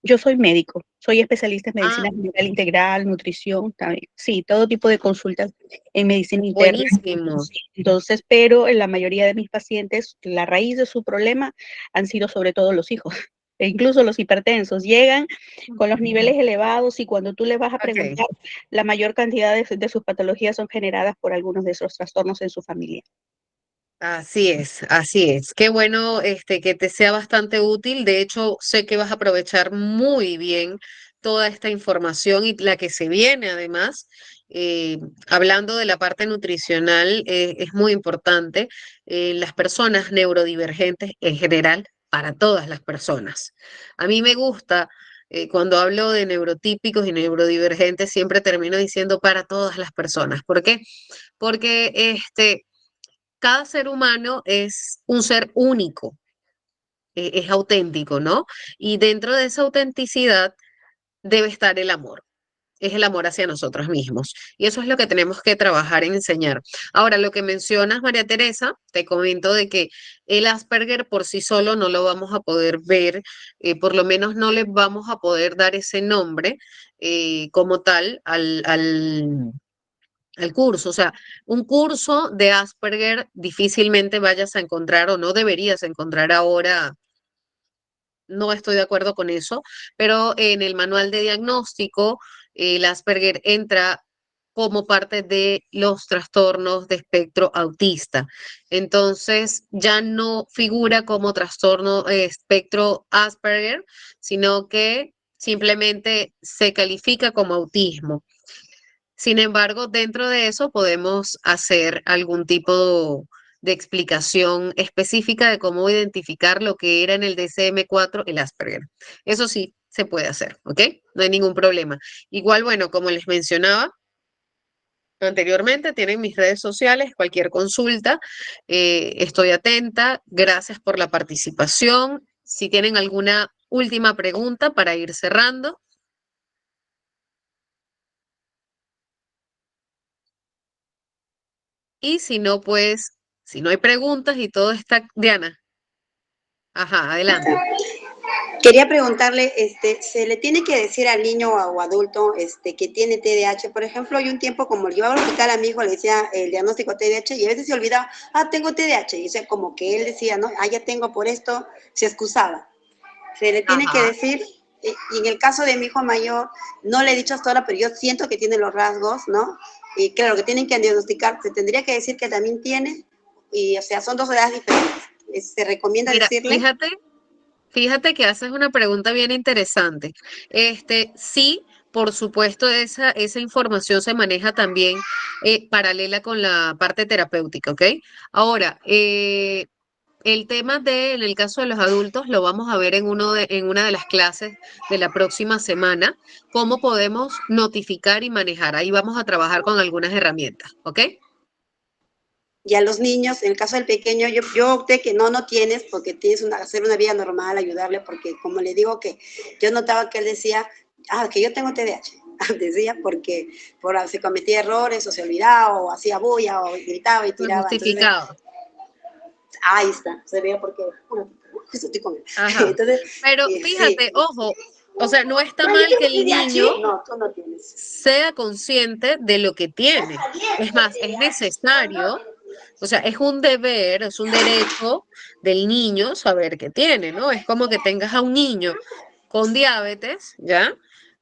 Yo soy médico, soy especialista en Ah, medicina general integral, nutrición, también, sí, todo tipo de consultas en medicina interna. buenísimo. Entonces, pero en la mayoría de mis pacientes, la raíz de su problema han sido sobre todo los hijos, e incluso los hipertensos. Llegan con los niveles elevados y cuando tú les vas a Ok. preguntar, la mayor cantidad de sus patologías son generadas por algunos de esos trastornos en su familia. Así es, así es. Qué bueno que te sea bastante útil. De hecho, sé que vas a aprovechar muy bien toda esta información y la que se viene además. Hablando de la parte nutricional, es muy importante. Las personas neurodivergentes en general, para todas las personas. A mí me gusta, cuando hablo de neurotípicos y neurodivergentes, siempre termino diciendo para todas las personas. ¿Por qué? Porque cada ser humano es un ser único, es auténtico, ¿no? Y dentro de esa autenticidad debe estar el amor. Es el amor hacia nosotros mismos. Y eso es lo que tenemos que trabajar en enseñar. Ahora, lo que mencionas, María Teresa, te comento de que el Asperger por sí solo no lo vamos a poder ver, por lo menos no le vamos a poder dar ese nombre como tal al curso. O sea, un curso de Asperger difícilmente vayas a encontrar o no deberías encontrar ahora. No estoy de acuerdo con eso, pero en el manual de diagnóstico, el Asperger entra como parte de los trastornos de espectro autista. Entonces, ya no figura como trastorno espectro Asperger, sino que simplemente se califica como autismo. Sin embargo, dentro de eso podemos hacer algún tipo de explicación específica de cómo identificar lo que era en el DSM-4 el Asperger. Eso sí se puede hacer, ¿ok? No hay ningún problema. Igual, bueno, como les mencionaba anteriormente, tienen mis redes sociales, cualquier consulta, estoy atenta. Gracias por la participación. Si tienen alguna última pregunta para ir cerrando. Y si no, pues, si no hay preguntas y todo está, Diana, ajá, adelante. Quería preguntarle, ¿se le tiene que decir al niño o adulto que tiene TDAH? Por ejemplo, hay un tiempo como le iba al hospital a mi hijo, le decía el diagnóstico TDAH y a veces se olvidaba, tengo TDAH. Y o sea, como que él decía, ¿no? Ya tengo por esto, se excusaba. Se le tiene que Ajá. decir, y en el caso de mi hijo mayor, no le he dicho hasta ahora, pero yo siento que tiene los rasgos, ¿no? Y claro, que tienen que diagnosticar, se tendría que decir que también tiene, y o sea, son 2 edades diferentes. ¿Se recomienda Mira, decirle? fíjate que haces una pregunta bien interesante. Sí, por supuesto, esa información se maneja también paralela con la parte terapéutica, ¿ok? Ahora, el tema en el caso de los adultos, lo vamos a ver en una de las clases de la próxima semana, cómo podemos notificar y manejar. Ahí vamos a trabajar con algunas herramientas, ¿ok? Y a los niños, en el caso del pequeño, yo opté que no tienes, porque tienes hacer una vida normal, ayudarle, porque como le digo que yo notaba que él decía, que yo tengo TDAH, decía, porque se cometía errores, o se olvidaba, o hacía bulla, o gritaba y Lo tiraba. Entonces, justificado. ahí está, se veía porque, justo estoy con él. Ajá. Entonces, Pero sí. fíjate, ojo, o sea, no está No, yo mal que tengo el niño TDAH. No, tú no tienes. sea consciente de lo que tiene. Es más, es necesario, o sea, es un deber, es un derecho del niño saber que tiene, ¿no? Es como que tengas a un niño con diabetes, ¿ya?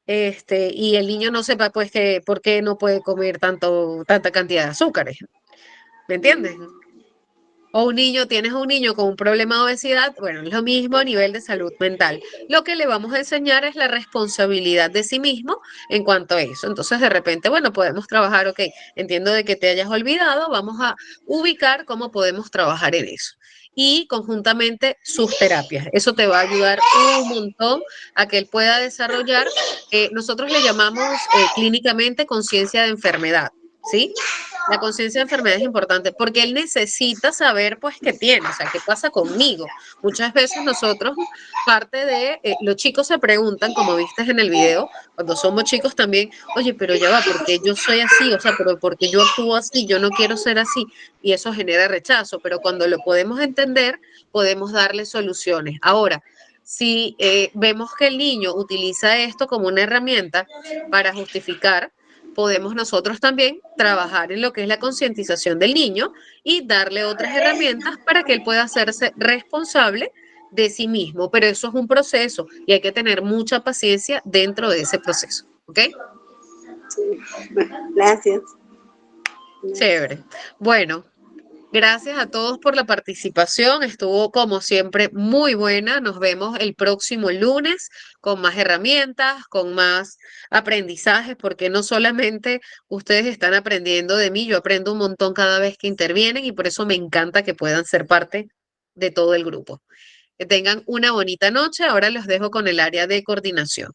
y el niño no sepa pues que por qué no puede comer tanta cantidad de azúcares. ¿Me entiendes? O tienes a un niño con un problema de obesidad, bueno, es lo mismo a nivel de salud mental. Lo que le vamos a enseñar es la responsabilidad de sí mismo en cuanto a eso. Entonces, de repente, bueno, podemos trabajar, ok, entiendo de que te hayas olvidado, vamos a ubicar cómo podemos trabajar en eso. Y conjuntamente sus terapias. Eso te va a ayudar un montón a que él pueda desarrollar, nosotros le llamamos clínicamente conciencia de enfermedad, ¿sí? La conciencia de enfermedad es importante porque él necesita saber, pues, qué tiene, o sea, qué pasa conmigo. Muchas veces nosotros, parte de, los chicos se preguntan, como viste en el video, cuando somos chicos también, oye, pero ya va, ¿por qué yo soy así? O sea, pero ¿por qué yo actúo así? Yo no quiero ser así. Y eso genera rechazo, pero cuando lo podemos entender, podemos darle soluciones. Ahora, si vemos que el niño utiliza esto como una herramienta para justificar, podemos nosotros también trabajar en lo que es la concientización del niño y darle otras herramientas para que él pueda hacerse responsable de sí mismo. Pero eso es un proceso y hay que tener mucha paciencia dentro de ese proceso. ¿Ok? Gracias. Chévere. Bueno. Gracias a todos por la participación. Estuvo como siempre muy buena. Nos vemos el próximo lunes con más herramientas, con más aprendizajes, porque no solamente ustedes están aprendiendo de mí, yo aprendo un montón cada vez que intervienen y por eso me encanta que puedan ser parte de todo el grupo. Que tengan una bonita noche. Ahora los dejo con el área de coordinación.